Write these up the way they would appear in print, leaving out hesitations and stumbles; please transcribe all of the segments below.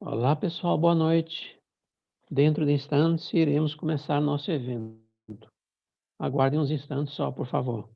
Olá, pessoal, boa noite. Dentro de instantes, iremos começar nosso evento. Aguardem uns instantes só, por favor.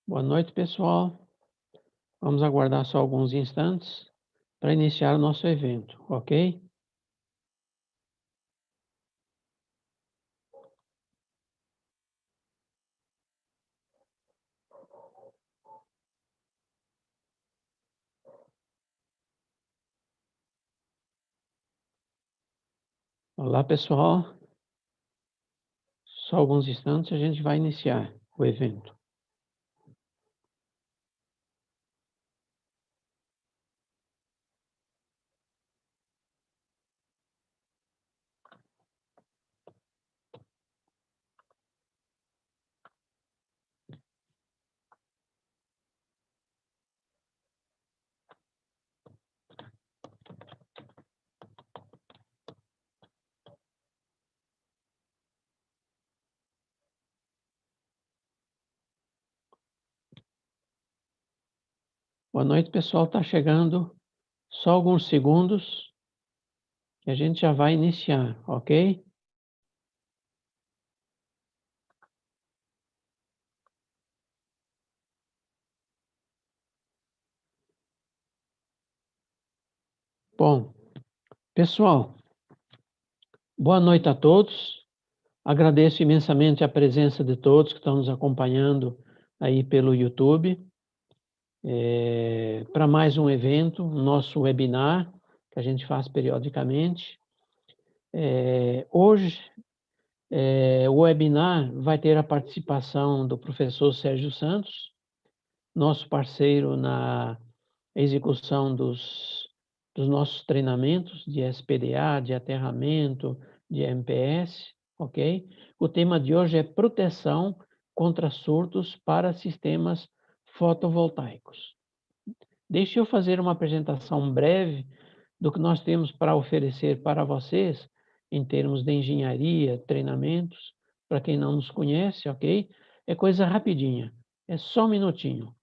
Boa noite, pessoal. Vamos aguardar só alguns instantes para iniciar o nosso evento, ok? Olá, pessoal. Só alguns instantes a gente vai iniciar o evento. Boa noite, pessoal. Está chegando. Só alguns segundos e a gente já vai iniciar, ok? Bom, pessoal, boa noite a todos. Agradeço imensamente a presença de todos que estão nos acompanhando aí pelo YouTube, para mais um evento, nosso webinar, que a gente faz periodicamente. Hoje, o webinar vai ter a participação do professor Sérgio Santos, nosso parceiro na execução dos nossos treinamentos de SPDA, de aterramento, de MPS, ok? O tema de hoje é proteção contra surtos para sistemas fotovoltaicos. Deixe eu fazer uma apresentação breve do que nós temos para oferecer para vocês em termos de engenharia, treinamentos, para quem não nos conhece, ok? É coisa rapidinha, é só um minutinho.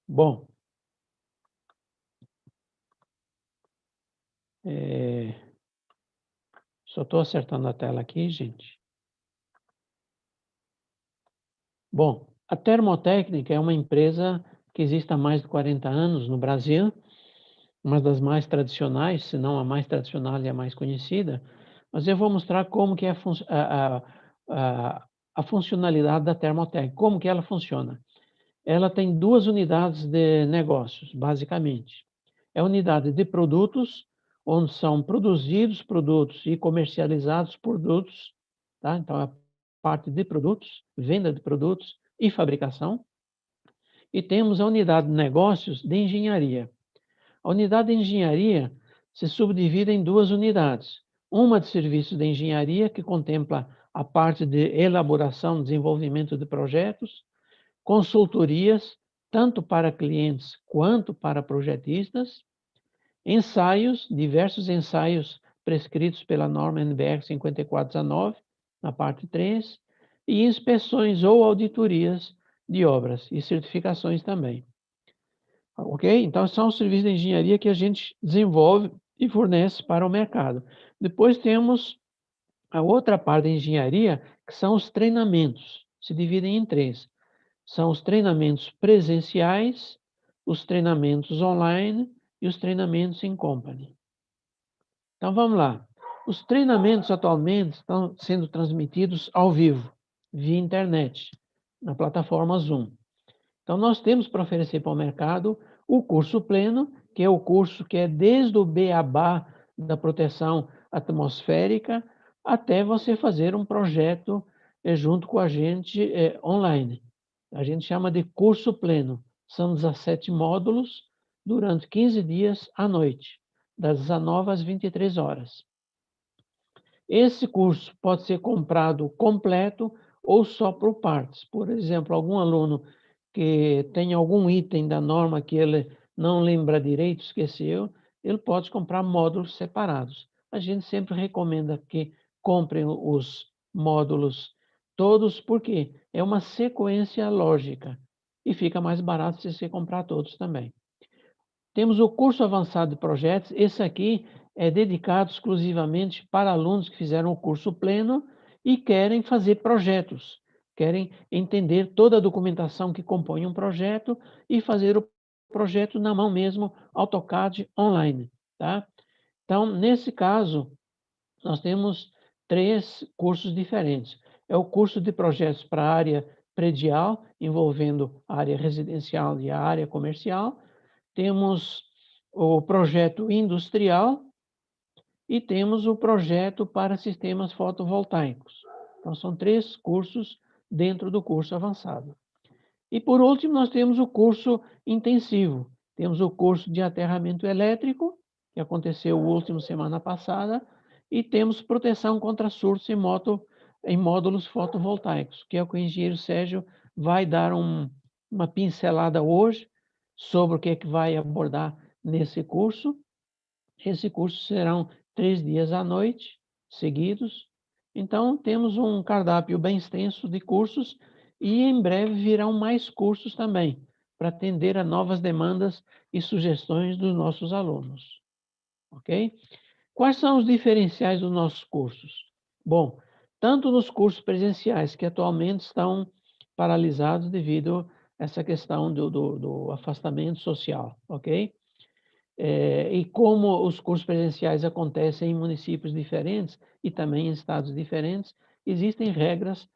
Bom, só estou acertando a tela aqui, gente. Bom, a Termotécnica é uma empresa que existe há mais de 40 anos no Brasil, uma das mais tradicionais, se não a mais tradicional e a mais conhecida, mas eu vou mostrar como que é a funcionalidade da Termotécnica, como que ela funciona. Ela tem duas unidades de negócios, basicamente. É a unidade de produtos, onde são produzidos produtos e comercializados produtos, tá? Então, a parte de produtos, venda de produtos e fabricação. E temos a unidade de negócios de engenharia. A unidade de engenharia se subdivide em duas unidades. Uma de serviços de engenharia, que contempla a parte de elaboração e desenvolvimento de projetos, consultorias, tanto para clientes quanto para projetistas, ensaios, diversos ensaios prescritos pela norma NBR 5419, na parte 3, e inspeções ou auditorias de obras e certificações também. Ok? Então, são os serviços de engenharia que a gente desenvolve e fornece para o mercado. Depois temos A outra parte da engenharia, que são os treinamentos, se dividem em três. São os treinamentos presenciais, os treinamentos online e os treinamentos em company. Então, vamos lá. Os treinamentos atualmente estão sendo transmitidos ao vivo, via internet, na plataforma Zoom. Então, nós temos para oferecer para o mercado o curso pleno, que é o curso que é desde o beabá da proteção atmosférica até você fazer um projeto junto com a gente online. A gente chama de curso pleno. São 17 módulos durante 15 dias à noite, das 19 às 23 horas. Esse curso pode ser comprado completo ou só por partes. Por exemplo, algum aluno que tem algum item da norma que ele não lembra direito, esqueceu, ele pode comprar módulos separados. A gente sempre recomenda que comprem os módulos todos, porque é uma sequência lógica e fica mais barato se você comprar todos também. Temos o curso avançado de projetos. Esse aqui é dedicado exclusivamente para alunos que fizeram o curso pleno e querem fazer projetos, querem entender toda a documentação que compõe um projeto e fazer o projeto na mão mesmo, AutoCAD online, tá? Então, nesse caso, nós temos 3 cursos diferentes. É o curso de projetos para a área predial, envolvendo a área residencial e a área comercial. Temos o projeto industrial e temos o projeto para sistemas fotovoltaicos. Então, são 3 cursos dentro do curso avançado. E, por último, nós temos o curso intensivo. Temos o curso de aterramento elétrico, que aconteceu o último semana passada, e temos proteção contra surtos em módulos fotovoltaicos, que é o que o engenheiro Sérgio vai dar uma pincelada hoje sobre o que é que vai abordar nesse curso. Esse curso serão 3 dias à noite, seguidos. Então, temos um cardápio bem extenso de cursos e em breve virão mais cursos também, para atender a novas demandas e sugestões dos nossos alunos. Ok? Quais são os diferenciais dos nossos cursos? Bom, tanto nos cursos presenciais, que atualmente estão paralisados devido a essa questão do afastamento social, ok? E como os cursos presenciais acontecem em municípios diferentes e também em estados diferentes, existem regras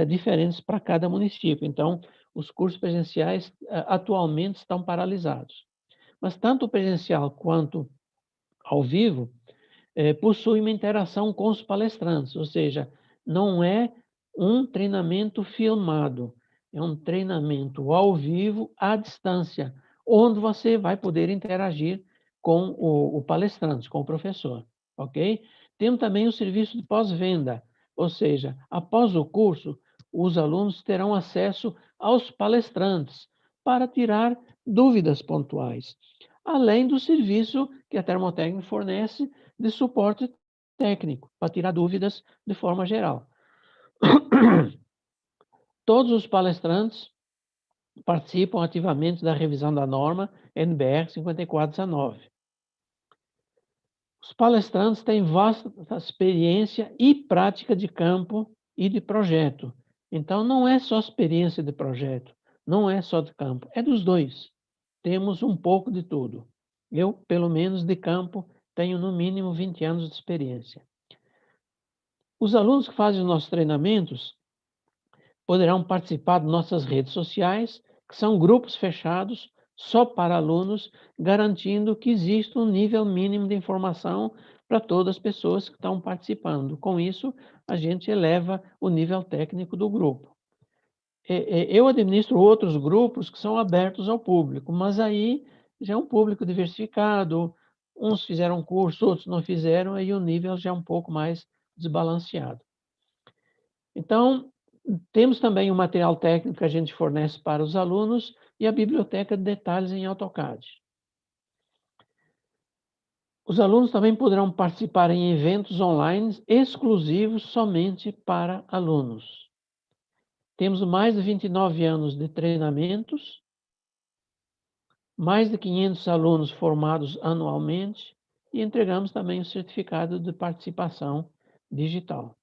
diferentes para cada município. Então, os cursos presenciais atualmente estão paralisados. Mas tanto o presencial quanto ao vivo possui uma interação com os palestrantes, ou seja, não é um treinamento filmado, é um treinamento ao vivo, à distância, onde você vai poder interagir com o palestrante, com o professor, ok? Temos também o serviço de pós-venda, ou seja, após o curso, os alunos terão acesso aos palestrantes para tirar dúvidas pontuais, além do serviço que a Termotecnia fornece de suporte técnico, para tirar dúvidas de forma geral. Todos os palestrantes participam ativamente da revisão da norma NBR 5419. Os palestrantes têm vasta experiência e prática de campo e de projeto. Então, não é só experiência de projeto, não é só de campo, é dos dois. Temos um pouco de tudo. Eu, pelo menos de campo, tenho no mínimo 20 anos de experiência. Os alunos que fazem os nossos treinamentos poderão participar de nossas redes sociais, que são grupos fechados só para alunos, garantindo que existe um nível mínimo de informação para todas as pessoas que estão participando. Com isso, a gente eleva o nível técnico do grupo. Eu administro outros grupos que são abertos ao público, mas aí já é um público diversificado, uns fizeram curso, outros não fizeram, aí o nível já é um pouco mais desbalanceado. Então, temos também o material técnico que a gente fornece para os alunos e a biblioteca de detalhes em AutoCAD. Os alunos também poderão participar em eventos online exclusivos somente para alunos. Temos mais de 29 anos de treinamentos, mais de 500 alunos formados anualmente e entregamos também o certificado de participação digital.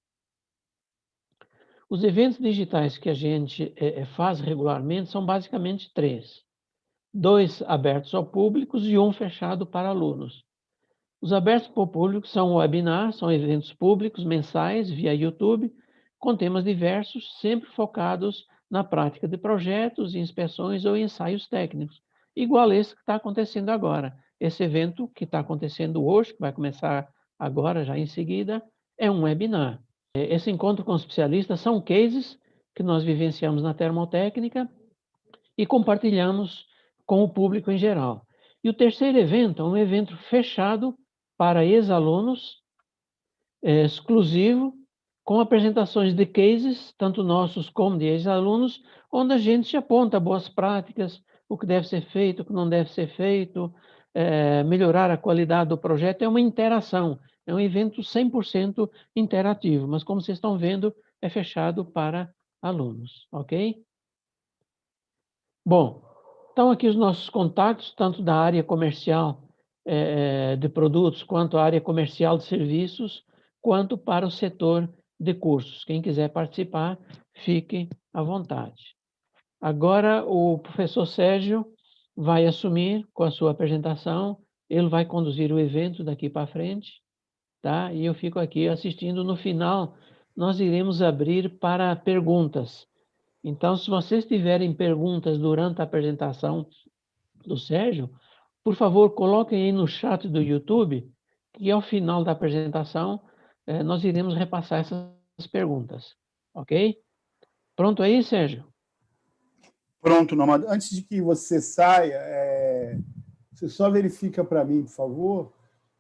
Os eventos digitais que a gente faz regularmente são basicamente 3. 2 abertos ao público e 1 fechado para alunos. Os abertos para o público são webinars, são eventos públicos mensais via YouTube, com temas diversos, sempre focados na prática de projetos, inspeções ou ensaios técnicos, igual esse que está acontecendo agora. Esse evento que está acontecendo hoje, que vai começar agora, já em seguida, é um webinar. Esse encontro com especialistas são cases que nós vivenciamos na termotécnica e compartilhamos com o público em geral. E o terceiro evento é um evento fechado para ex-alunos, exclusivo, com apresentações de cases, tanto nossos como de ex-alunos, onde a gente aponta boas práticas, o que deve ser feito, o que não deve ser feito, melhorar a qualidade do projeto. É uma interação, é um evento 100% interativo, mas como vocês estão vendo, é fechado para alunos, ok? Bom, então aqui os nossos contatos, tanto da área comercial de produtos, quanto a área comercial de serviços, quanto para o setor de cursos. Quem quiser participar, fique à vontade. Agora o professor Sérgio vai assumir com a sua apresentação, ele vai conduzir o evento daqui para frente, tá? E eu fico aqui assistindo. No final, nós iremos abrir para perguntas. Então, se vocês tiverem perguntas durante a apresentação do Sérgio, por favor, coloquem aí no chat do YouTube, que ao final da apresentação nós iremos repassar essas perguntas, ok? Pronto aí, Sérgio? Pronto, Nomad. Antes de que você saia, você só verifica para mim, por favor,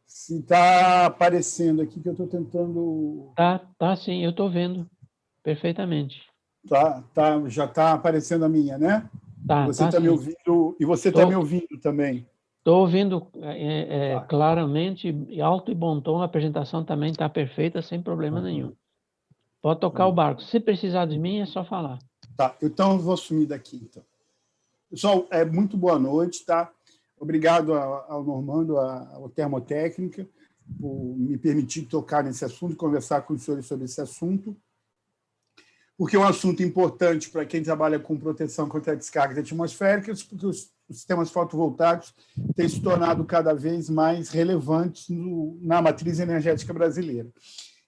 se está aparecendo aqui, que eu estou tentando... Tá sim, eu estou vendo perfeitamente. Já está aparecendo a minha, né? Tá está me ouvindo, e você está me ouvindo também. Estou ouvindo claramente, alto e bom tom, a apresentação também está perfeita, sem problema nenhum. Pode tocar o barco. Se precisar de mim, é só falar. Tá, então eu vou sumir daqui. Então. Pessoal, muito boa noite, tá? Obrigado ao Normando, à Termotécnica, por me permitir tocar nesse assunto e conversar com os senhores sobre esse assunto, porque é um assunto importante para quem trabalha com proteção contra descargas atmosféricas, porque os sistemas fotovoltaicos têm se tornado cada vez mais relevantes na matriz energética brasileira.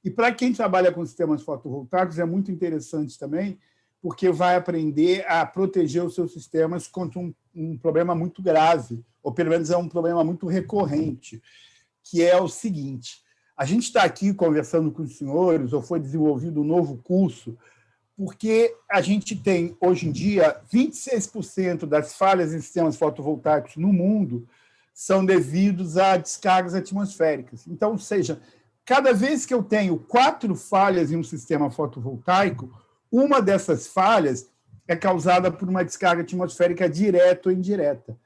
E para quem trabalha com sistemas fotovoltaicos é muito interessante também, porque vai aprender a proteger os seus sistemas contra um problema muito grave, ou pelo menos é um problema muito recorrente, que é o seguinte: a gente está aqui conversando com os senhores, ou foi desenvolvido um novo curso, porque a gente tem, hoje em dia, 26% das falhas em sistemas fotovoltaicos no mundo são devidos a descargas atmosféricas. Então, ou seja, cada vez que eu tenho 4 falhas em um sistema fotovoltaico, uma dessas falhas é causada por uma descarga atmosférica direta ou indireta.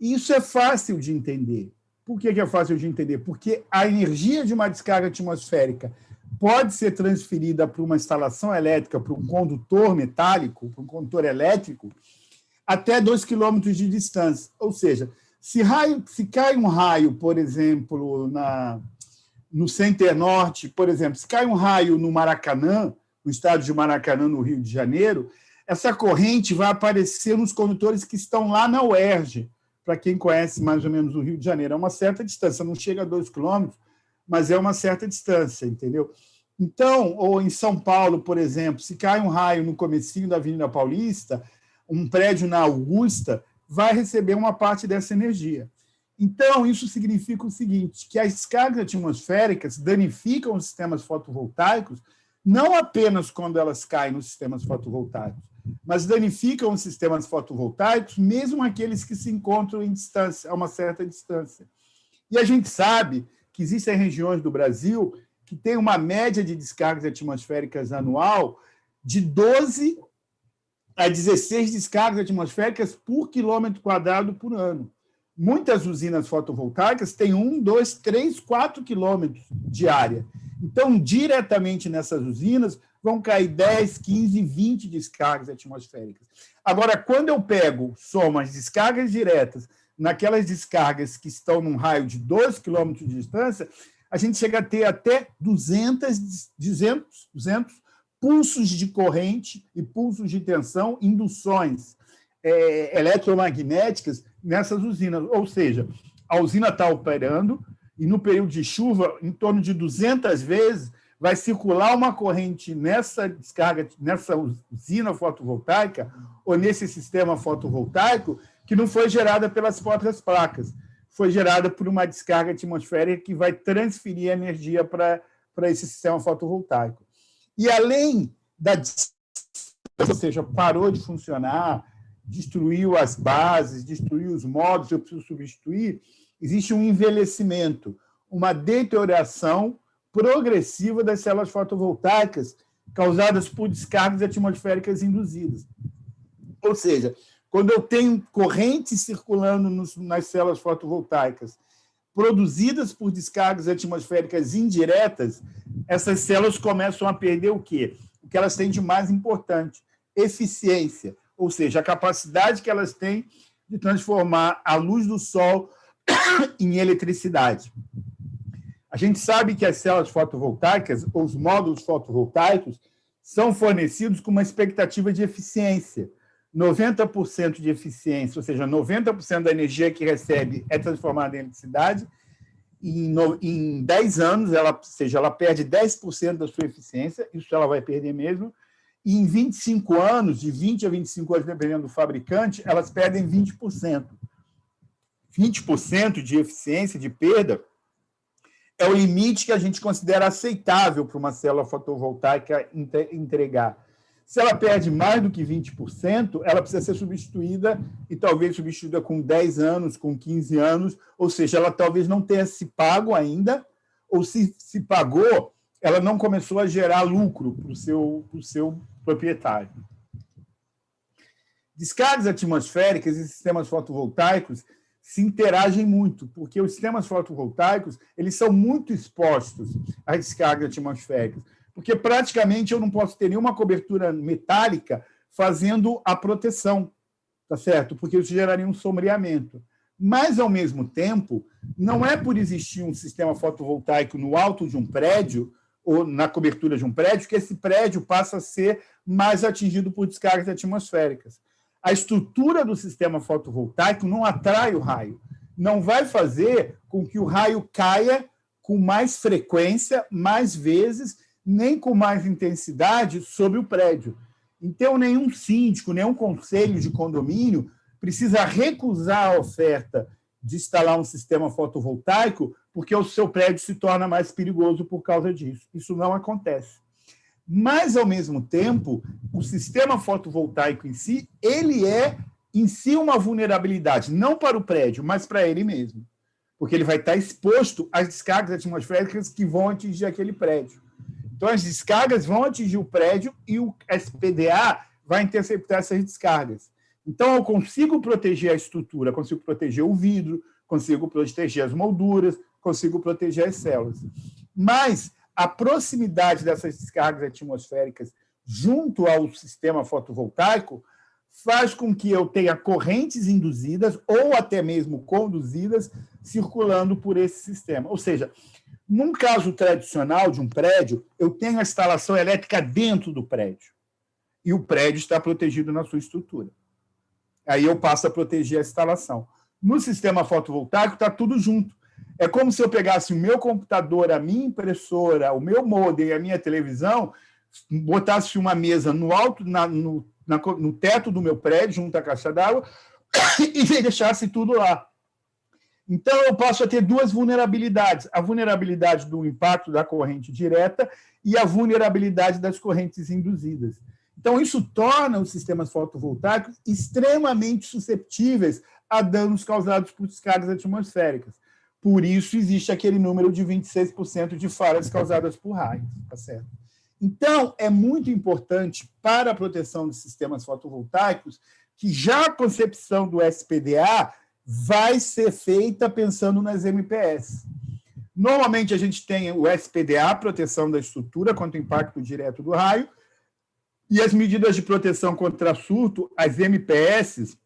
E isso é fácil de entender. Por que é fácil de entender? Porque a energia de uma descarga atmosférica pode ser transferida para uma instalação elétrica, para um condutor metálico, para um condutor elétrico, até 2 quilômetros de distância. Ou seja, se cai um raio, por exemplo, no Center Norte, por exemplo, se cai um raio no Maracanã, no estado de Maracanã, no Rio de Janeiro, essa corrente vai aparecer nos condutores que estão lá na UERJ, para quem conhece mais ou menos o Rio de Janeiro. É uma certa distância, não chega a 2 quilômetros, mas é uma certa distância, entendeu? Então, ou em São Paulo, por exemplo, se cai um raio no comecinho da Avenida Paulista, um prédio na Augusta vai receber uma parte dessa energia. Então, isso significa o seguinte, que as descargas atmosféricas danificam os sistemas fotovoltaicos, não apenas quando elas caem nos sistemas fotovoltaicos, mas danificam os sistemas fotovoltaicos, mesmo aqueles que se encontram em distância, a uma certa distância. E a gente sabe que existem regiões do Brasil que têm uma média de descargas atmosféricas anual de 12 a 16 descargas atmosféricas por quilômetro quadrado por ano. Muitas usinas fotovoltaicas têm 1, 2, 3, 4 quilômetros de área. Então, diretamente nessas usinas, vão cair 10, 15, 20 descargas atmosféricas. Agora, quando eu somo as descargas diretas naquelas descargas que estão num raio de 2 quilômetros de distância, a gente chega a ter até 200 pulsos de corrente e pulsos de tensão, induções eletromagnéticas nessas usinas. Ou seja, a usina está operando e, no período de chuva, em torno de 200 vezes, vai circular uma corrente nessa descarga, nessa usina fotovoltaica ou nesse sistema fotovoltaico que não foi gerada pelas próprias placas, foi gerada por uma descarga atmosférica que vai transferir energia para esse sistema fotovoltaico. E além da... Ou seja, parou de funcionar, destruiu as bases, destruiu os módulos, eu preciso substituir, existe um envelhecimento, uma deterioração progressiva das células fotovoltaicas causadas por descargas atmosféricas induzidas. Ou seja, quando eu tenho correntes circulando nas células fotovoltaicas produzidas por descargas atmosféricas indiretas, essas células começam a perder o quê? O que elas têm de mais importante, eficiência, ou seja, a capacidade que elas têm de transformar a luz do sol em eletricidade. A gente sabe que as células fotovoltaicas, ou os módulos fotovoltaicos, são fornecidos com uma expectativa de eficiência. 90% de eficiência, ou seja, 90% da energia que recebe é transformada em eletricidade, e em 10 anos, ela perde 10% da sua eficiência, isso ela vai perder mesmo, e em 25 anos, de 20 a 25 anos, dependendo do fabricante, elas perdem 20%. 20% de eficiência, de perda, é o limite que a gente considera aceitável para uma célula fotovoltaica entregar. Se ela perde mais do que 20%, ela precisa ser substituída, e talvez substituída com 10 anos, com 15 anos, ou seja, ela talvez não tenha se pago ainda, ou se pagou, ela não começou a gerar lucro para o seu proprietário. Descargas atmosféricas e sistemas fotovoltaicos se interagem muito, porque os sistemas fotovoltaicos eles são muito expostos às descargas atmosféricas, porque praticamente eu não posso ter nenhuma cobertura metálica fazendo a proteção, tá certo? Porque isso geraria um sombreamento. Mas, ao mesmo tempo, não é por existir um sistema fotovoltaico no alto de um prédio ou na cobertura de um prédio que esse prédio passa a ser mais atingido por descargas atmosféricas. A estrutura do sistema fotovoltaico não atrai o raio, não vai fazer com que o raio caia com mais frequência, mais vezes, nem com mais intensidade sobre o prédio. Então, nenhum síndico, nenhum conselho de condomínio precisa recusar a oferta de instalar um sistema fotovoltaico porque o seu prédio se torna mais perigoso por causa disso. Isso não acontece. Mas, ao mesmo tempo, o sistema fotovoltaico em si, ele é, em si, uma vulnerabilidade, não para o prédio, mas para ele mesmo. Porque ele vai estar exposto às descargas atmosféricas que vão atingir aquele prédio. Então, as descargas vão atingir o prédio e o SPDA vai interceptar essas descargas. Então, eu consigo proteger a estrutura, consigo proteger o vidro, consigo proteger as molduras, consigo proteger as células. Mas a proximidade dessas descargas atmosféricas junto ao sistema fotovoltaico faz com que eu tenha correntes induzidas ou até mesmo conduzidas circulando por esse sistema. Ou seja, num caso tradicional de um prédio, eu tenho a instalação elétrica dentro do prédio e o prédio está protegido na sua estrutura. Aí eu passo a proteger a instalação. No sistema fotovoltaico está tudo junto. É como se eu pegasse o meu computador, a minha impressora, o meu modem e a minha televisão, botasse uma mesa no alto, no teto do meu prédio, junto à caixa d'água, e deixasse tudo lá. Então, eu passo a ter duas vulnerabilidades. A vulnerabilidade do impacto da corrente direta e a vulnerabilidade das correntes induzidas. Então, isso torna os sistemas fotovoltaicos extremamente susceptíveis a danos causados por descargas atmosféricas. Por isso, existe aquele número de 26% de falhas causadas por raios. Tá certo? Então, é muito importante para a proteção dos sistemas fotovoltaicos que já a concepção do SPDA vai ser feita pensando nas MPS. Normalmente, a gente tem o SPDA, proteção da estrutura contra o impacto direto do raio, e as medidas de proteção contra surto, as MPS,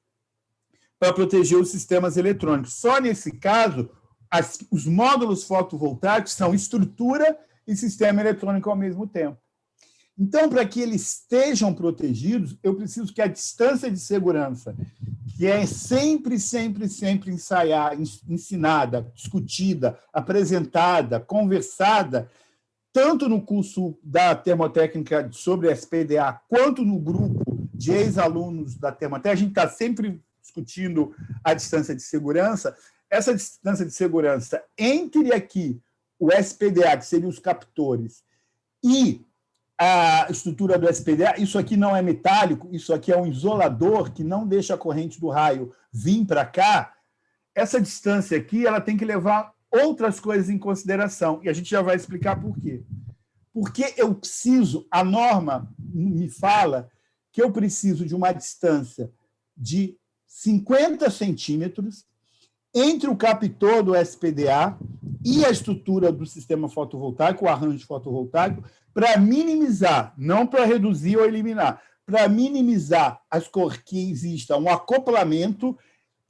para proteger os sistemas eletrônicos. Só nesse caso, os módulos fotovoltaicos são estrutura e sistema eletrônico ao mesmo tempo. Então, para que eles estejam protegidos, eu preciso que a distância de segurança, que é sempre ensinada, discutida, apresentada, conversada, tanto no curso da termotécnica sobre SPDA, quanto no grupo de ex-alunos da termotécnica, a gente está sempre discutindo a distância de segurança. Essa distância de segurança entre aqui o SPDA, que seriam os captores, e a estrutura do SPDA, isso aqui não é metálico, isso aqui é um isolador que não deixa a corrente do raio vir para cá. Essa distância aqui ela tem que levar outras coisas em consideração, e a gente já vai explicar por quê. Porque eu preciso, a norma me fala que eu preciso de uma distância de 50 centímetros entre o captor do SPDA e a estrutura do sistema fotovoltaico, o arranjo fotovoltaico, para minimizar, não para reduzir ou eliminar, para minimizar que exista um acoplamento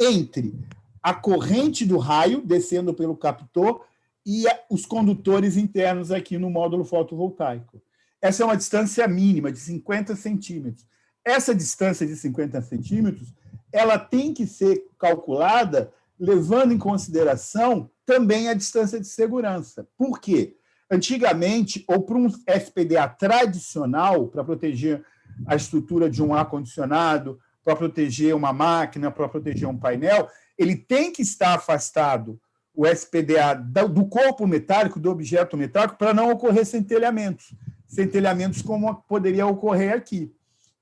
entre a corrente do raio descendo pelo captor e os condutores internos aqui no módulo fotovoltaico. Essa é uma distância mínima de 50 centímetros. Essa distância de 50 centímetros ela tem que ser calculada levando em consideração também a distância de segurança. Por quê? Antigamente, ou para um SPDA tradicional, para proteger a estrutura de um ar-condicionado, para proteger uma máquina, para proteger um painel, ele tem que estar afastado, o SPDA, do corpo metálico, do objeto metálico, para não ocorrer centelhamentos como poderia ocorrer aqui.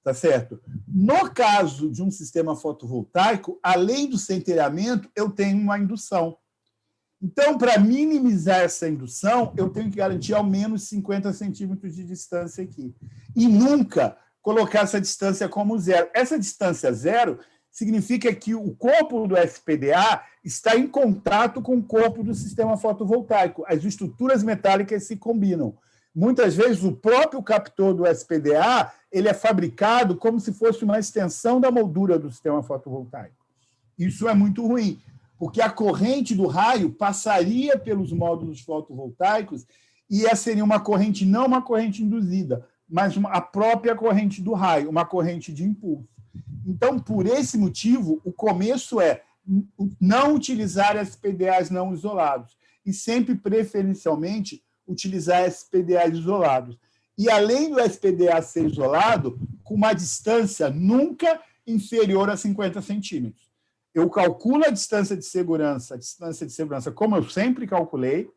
Tá certo? No caso de um sistema fotovoltaico, além do centelhamento, eu tenho uma indução. Então, para minimizar essa indução, eu tenho que garantir ao menos 50 centímetros de distância aqui. E nunca colocar essa distância como zero. Essa distância zero significa que o corpo do SPDA está em contato com o corpo do sistema fotovoltaico. As estruturas metálicas se combinam. Muitas vezes, o próprio captor do SPDA ele é fabricado como se fosse uma extensão da moldura do sistema fotovoltaico. Isso é muito ruim, porque a corrente do raio passaria pelos módulos fotovoltaicos e essa seria uma corrente, não uma corrente induzida, mas a própria corrente do raio, uma corrente de impulso. Então, por esse motivo, o começo é não utilizar SPDAs não isolados e sempre, preferencialmente, utilizar SPDAs isolados. E, além do SPDA ser isolado, com uma distância nunca inferior a 50 centímetros. Eu calculo a distância de segurança como eu sempre calculei,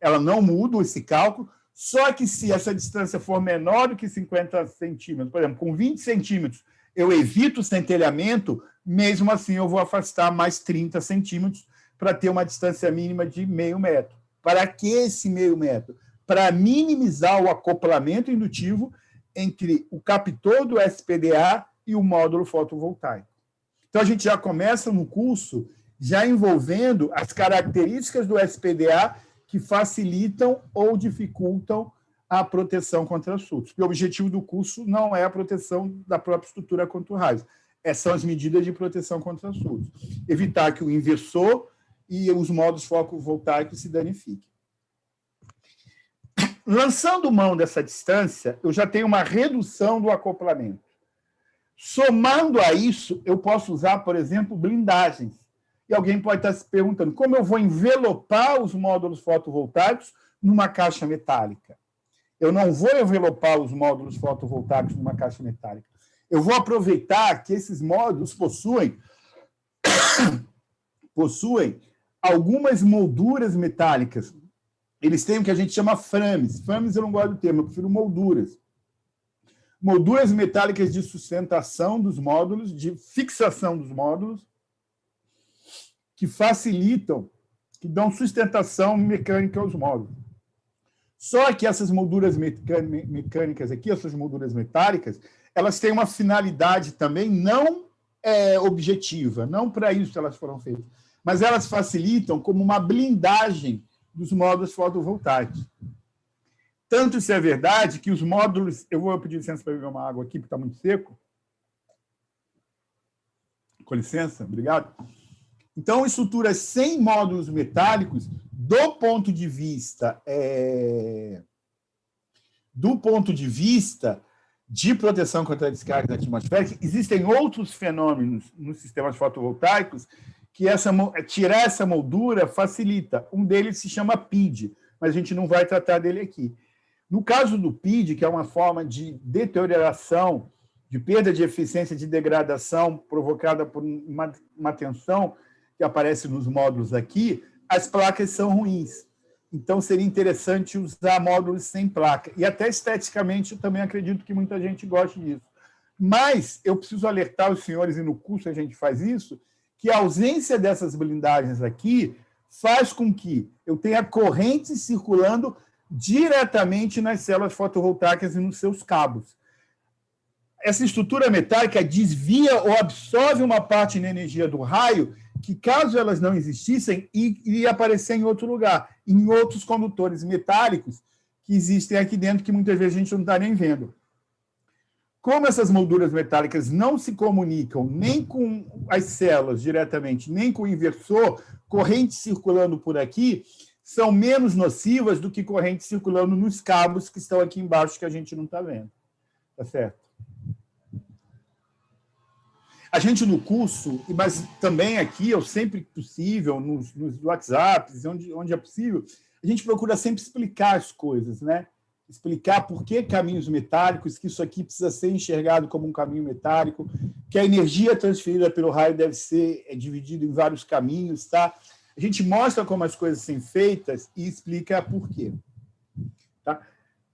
ela não muda esse cálculo, só que se essa distância for menor do que 50 centímetros, por exemplo, com 20 centímetros, eu evito o centelhamento, mesmo assim eu vou afastar mais 30 centímetros para ter uma distância mínima de meio metro. Para que esse meio metro? Para minimizar o acoplamento indutivo entre o captor do SPDA e o módulo fotovoltaico. Então, a gente já começa no curso já envolvendo as características do SPDA que facilitam ou dificultam a proteção contra surtos. Porque o objetivo do curso não é a proteção da própria estrutura contra o raio. Essas são as medidas de proteção contra surtos. Evitar que o inversor e os módulos fotovoltaicos se danifiquem. Lançando mão dessa distância, eu já tenho uma redução do acoplamento. Somando a isso, eu posso usar, por exemplo, blindagens. E alguém pode estar se perguntando como eu vou envelopar os módulos fotovoltaicos numa caixa metálica. Eu não vou envelopar os módulos fotovoltaicos numa caixa metálica. Eu vou aproveitar que esses módulos possuem algumas molduras metálicas. Eles têm o que a gente chama frames. Frames eu não gosto do termo, eu prefiro molduras. Molduras metálicas de sustentação dos módulos, de fixação dos módulos, que facilitam, que dão sustentação mecânica aos módulos. Só que essas molduras mecânicas aqui, essas molduras metálicas, elas têm uma finalidade também não objetiva, não para isso elas foram feitas, mas elas facilitam como uma blindagem dos módulos fotovoltaicos. Tanto isso é verdade que os módulos... Eu vou pedir licença para beber uma água aqui, porque está muito seco. Com licença, obrigado. Então, estruturas sem módulos metálicos, do ponto de vista de proteção contra a descarga atmosférica, existem outros fenômenos nos sistemas fotovoltaicos que tirar essa moldura facilita. Um deles se chama PID, mas a gente não vai tratar dele aqui. No caso do PID, que é uma forma de deterioração, de perda de eficiência, de degradação provocada por uma tensão que aparece nos módulos aqui, as placas são ruins. Então, seria interessante usar módulos sem placa. E até esteticamente, eu também acredito que muita gente goste disso. Mas eu preciso alertar os senhores, e no curso a gente faz isso, que a ausência dessas blindagens aqui faz com que eu tenha correntes circulando diretamente nas células fotovoltaicas e nos seus cabos. Essa estrutura metálica desvia ou absorve uma parte da energia do raio que, caso elas não existissem, iria aparecer em outro lugar, em outros condutores metálicos que existem aqui dentro, que muitas vezes a gente não está nem vendo. Como essas molduras metálicas não se comunicam nem com as células diretamente, nem com o inversor, correntes circulando por aqui são menos nocivas do que correntes circulando nos cabos que estão aqui embaixo, que a gente não está vendo. Tá certo? A gente no curso, mas também aqui, eu sempre possível, nos WhatsApps, onde é possível, a gente procura sempre explicar as coisas, né? Explicar por que caminhos metálicos, que isso aqui precisa ser enxergado como um caminho metálico, que a energia transferida pelo raio deve ser dividida em vários caminhos, tá? A gente mostra como as coisas são feitas e explica por quê. Tá?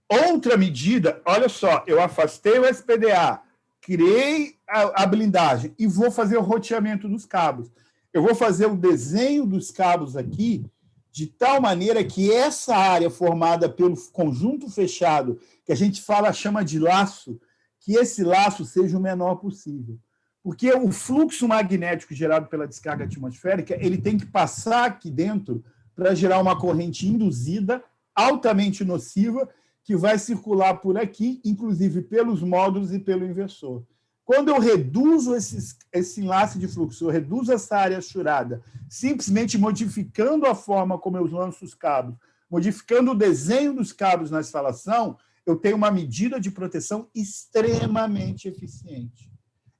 Outra medida, olha só, eu afastei o SPDA, criei a blindagem e vou fazer o roteamento dos cabos. Eu vou fazer o desenho dos cabos aqui de tal maneira que essa área formada pelo conjunto fechado, que a gente chama de laço, que esse laço seja o menor possível. Porque o fluxo magnético gerado pela descarga atmosférica ele tem que passar aqui dentro para gerar uma corrente induzida, altamente nociva, que vai circular por aqui, inclusive pelos módulos e pelo inversor. Quando eu reduzo esse enlace de fluxo, eu reduzo essa área achurada, simplesmente modificando a forma como eu lanço os cabos, modificando o desenho dos cabos na instalação, eu tenho uma medida de proteção extremamente eficiente.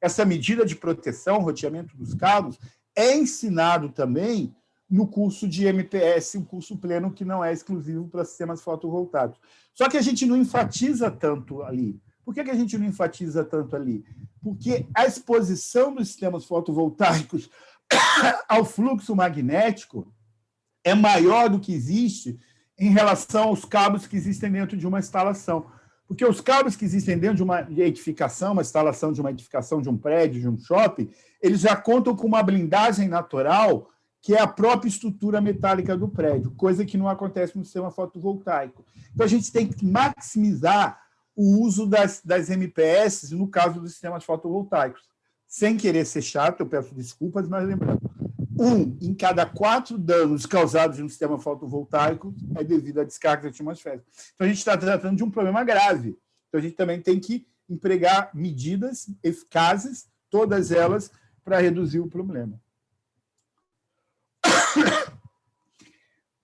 Essa medida de proteção, roteamento dos cabos, é ensinado também no curso de MPS, um curso pleno que não é exclusivo para sistemas fotovoltaicos. Só que a gente não enfatiza tanto ali. Por que a gente não enfatiza tanto ali? Porque a exposição dos sistemas fotovoltaicos ao fluxo magnético é maior do que existe em relação aos cabos que existem dentro de uma instalação. Porque os cabos que existem dentro de uma edificação, uma instalação de uma edificação, de um prédio, de um shopping, eles já contam com uma blindagem natural que é a própria estrutura metálica do prédio, coisa que não acontece no sistema fotovoltaico. Então, a gente tem que maximizar o uso das MPS no caso dos sistemas fotovoltaicos. Sem querer ser chato, eu peço desculpas, mas lembrando, 1 em cada 4 danos causados no sistema fotovoltaico é devido à descarga atmosférica. Então, a gente está tratando de um problema grave. Então, a gente também tem que empregar medidas eficazes, todas elas, para reduzir o problema.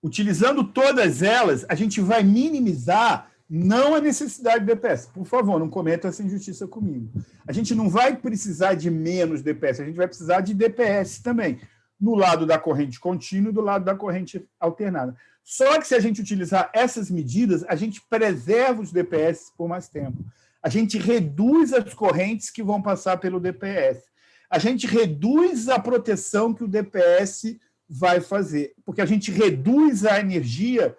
Utilizando todas elas, a gente vai minimizar não a necessidade de DPS. Por favor, não cometa essa injustiça comigo. A gente não vai precisar de menos DPS, a gente vai precisar de DPS também, no lado da corrente contínua e do lado da corrente alternada. Só que se a gente utilizar essas medidas, a gente preserva os DPS por mais tempo. A gente reduz as correntes que vão passar pelo DPS. A gente reduz a proteção que o DPS vai fazer, porque a gente reduz a energia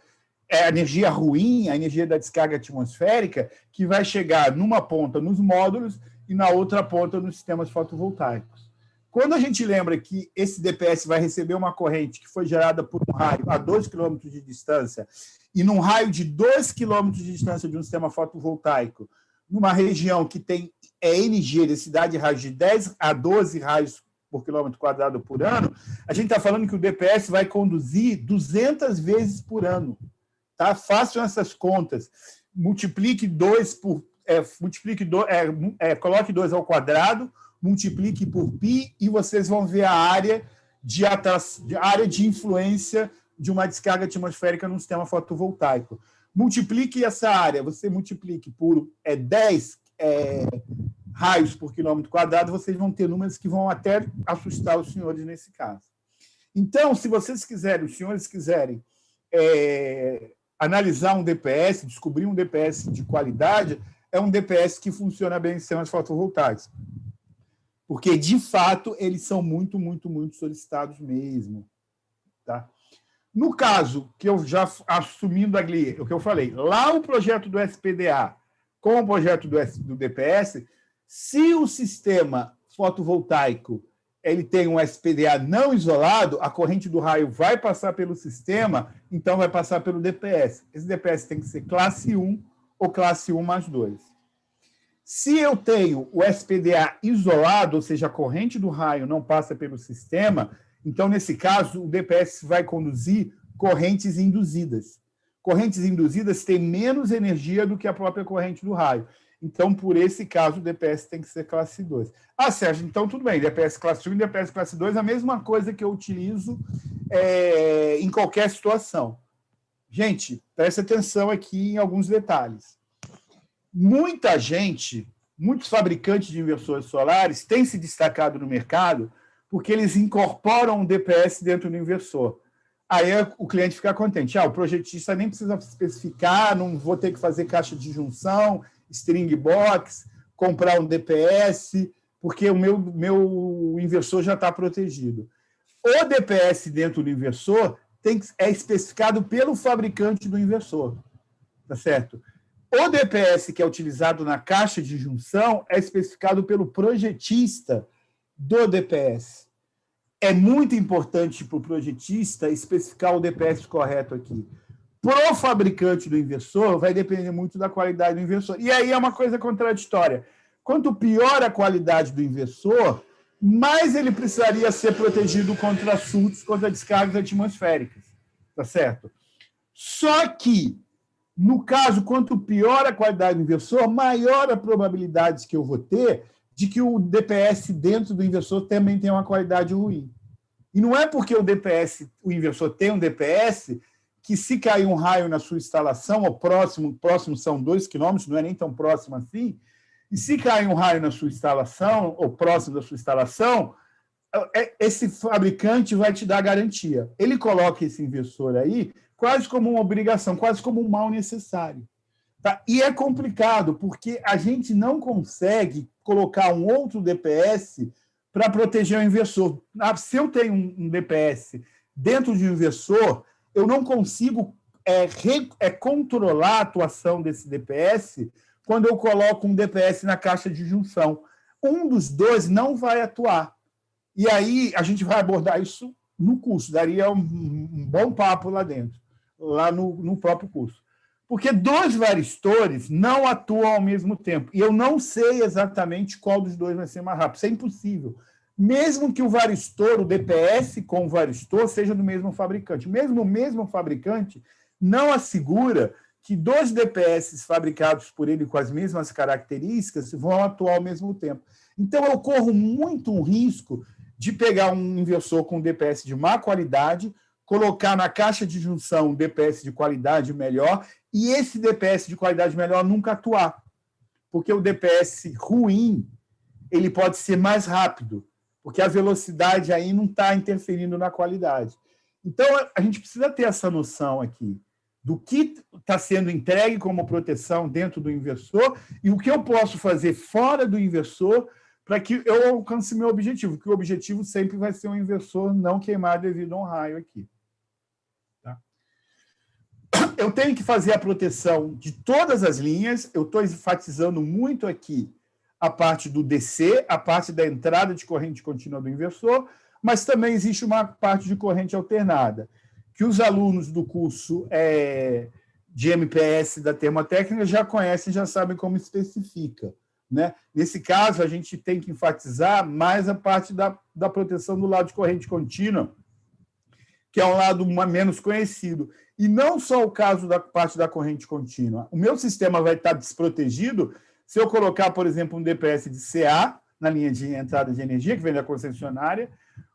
ruim, a energia da descarga atmosférica, que vai chegar numa ponta nos módulos e na outra ponta nos sistemas fotovoltaicos. Quando a gente lembra que esse DPS vai receber uma corrente que foi gerada por um raio a 2 km de distância, e num raio de 2 km de distância de um sistema fotovoltaico, numa região que tem NG, densidade de raios de 10 a 12 raios por quilômetro quadrado por ano, a gente está falando que o DPS vai conduzir 200 vezes por ano. Tá? Façam essas contas. Multiplique 2 por... coloque 2 ao quadrado, multiplique por π e vocês vão ver a área de área de influência de uma descarga atmosférica num sistema fotovoltaico. Multiplique essa área, você multiplique por 10 raios por quilômetro quadrado, vocês vão ter números que vão até assustar os senhores nesse caso. Então, se vocês quiserem, os senhores quiserem analisar um DPS, descobrir um DPS de qualidade, é um DPS que funciona bem em sistemas fotovoltaicos. Porque, de fato, eles são muito, muito, muito solicitados mesmo. Tá? No caso, que eu já assumindo ali, o que eu falei, lá o projeto do SPDA com o projeto do DPS, se o sistema fotovoltaico ele tem um SPDA não isolado, a corrente do raio vai passar pelo sistema, então vai passar pelo DPS. Esse DPS tem que ser classe 1 ou classe 1+2. Se eu tenho o SPDA isolado, ou seja, a corrente do raio não passa pelo sistema, então, nesse caso, o DPS vai conduzir correntes induzidas. Correntes induzidas têm menos energia do que a própria corrente do raio. Então, por esse caso, o DPS tem que ser classe 2. Ah, Sérgio, então tudo bem, DPS classe 1 e DPS classe 2 é a mesma coisa que eu utilizo em qualquer situação. Gente, preste atenção aqui em alguns detalhes. Muita gente, muitos fabricantes de inversores solares têm se destacado no mercado porque eles incorporam um DPS dentro do inversor. Aí o cliente fica contente. O projetista nem precisa especificar, não vou ter que fazer caixa de junção, string box, comprar um DPS, porque o meu inversor já está protegido. O DPS dentro do inversor é especificado pelo fabricante do inversor, tá certo? O DPS que é utilizado na caixa de junção é especificado pelo projetista do DPS. É muito importante para o projetista especificar o DPS correto aqui. Para o fabricante do inversor, vai depender muito da qualidade do inversor. E aí é uma coisa contraditória. Quanto pior a qualidade do inversor, mais ele precisaria ser protegido contra surtos, contra descargas atmosféricas. Tá certo? Só que, no caso, quanto pior a qualidade do inversor, maior a probabilidade que eu vou ter de que o DPS dentro do inversor também tenha uma qualidade ruim. E não é porque o inversor tem um DPS, que se cair um raio na sua instalação, ou próximo são 2 quilômetros, não é nem tão próximo assim, e se cair um raio na sua instalação, ou próximo da sua instalação, esse fabricante vai te dar garantia. Ele coloca esse inversor aí quase como uma obrigação, quase como um mal necessário. Tá? E é complicado, porque a gente não consegue colocar um outro DPS para proteger o inversor. Se eu tenho um DPS dentro de um inversor, eu não consigo controlar a atuação desse DPS quando eu coloco um DPS na caixa de junção. Um dos dois não vai atuar. E aí a gente vai abordar isso no curso, daria um bom papo lá dentro, lá no próprio curso. Porque 2 varistores não atuam ao mesmo tempo. E eu não sei exatamente qual dos dois vai ser mais rápido. Isso é impossível. Mesmo que o varistor, o DPS com o varistor, seja do mesmo fabricante. Mesmo o mesmo fabricante não assegura que 2 DPS fabricados por ele com as mesmas características vão atuar ao mesmo tempo. Então, eu corro muito um risco de pegar um inversor com DPS de má qualidade, colocar na caixa de junção um DPS de qualidade melhor, e esse DPS de qualidade melhor nunca atuar. Porque o DPS ruim ele pode ser mais rápido, porque a velocidade aí não está interferindo na qualidade. Então, a gente precisa ter essa noção aqui do que está sendo entregue como proteção dentro do inversor e o que eu posso fazer fora do inversor para que eu alcance meu objetivo, que o objetivo sempre vai ser um inversor não queimar devido a um raio aqui. Tá? Eu tenho que fazer a proteção de todas as linhas, eu estou enfatizando muito aqui a parte do DC, a parte da entrada de corrente contínua do inversor, mas também existe uma parte de corrente alternada, que os alunos do curso de MPS da termotécnica já conhecem, já sabem como especifica. Né? Nesse caso, a gente tem que enfatizar mais a parte da proteção do lado de corrente contínua, que é um lado menos conhecido. E não só o caso da parte da corrente contínua. O meu sistema vai estar desprotegido se eu colocar, por exemplo, um DPS de CA na linha de entrada de energia, que vem da concessionária,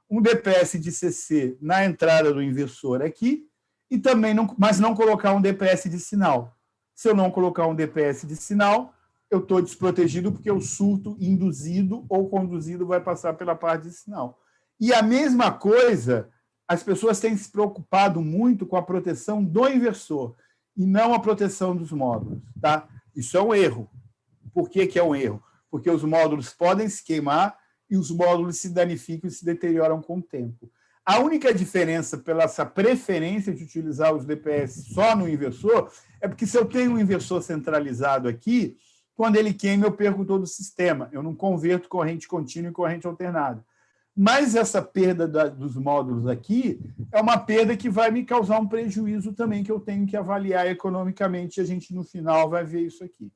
um DPS de CC na entrada do inversor aqui, e também mas não colocar um DPS de sinal. Se eu não colocar um DPS de sinal, eu estou desprotegido porque o surto induzido ou conduzido vai passar pela parte de sinal. E a mesma coisa, as pessoas têm se preocupado muito com a proteção do inversor e não a proteção dos módulos. Tá? Isso é um erro. Por que é um erro? Porque os módulos podem se queimar e os módulos se danificam e se deterioram com o tempo. A única diferença pela essa preferência de utilizar os DPS só no inversor é porque se eu tenho um inversor centralizado aqui, quando ele queima, eu perco todo o sistema. Eu não converto corrente contínua em corrente alternada. Mas essa perda dos módulos aqui é uma perda que vai me causar um prejuízo também, que eu tenho que avaliar economicamente, e a gente, no final, vai ver isso aqui.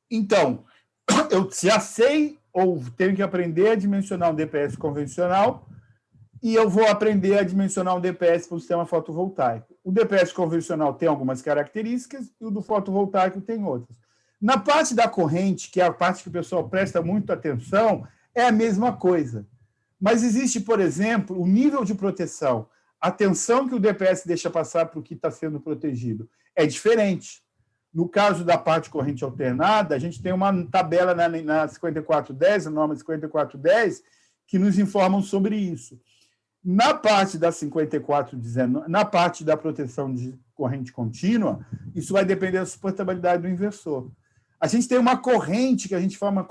Então, eu já sei ou tenho que aprender a dimensionar um DPS convencional e eu vou aprender a dimensionar um DPS para o sistema fotovoltaico. O DPS convencional tem algumas características e o do fotovoltaico tem outras. Na parte da corrente, que é a parte que o pessoal presta muito atenção, é a mesma coisa. Mas existe, por exemplo, o nível de proteção, a tensão que o DPS deixa passar para o que está sendo protegido é diferente. No caso da parte corrente alternada, a gente tem uma tabela na 5410, a norma 5410, que nos informam sobre isso. Na parte da 5419, na parte da proteção de corrente contínua, isso vai depender da suportabilidade do inversor. A gente tem uma corrente, que a gente fala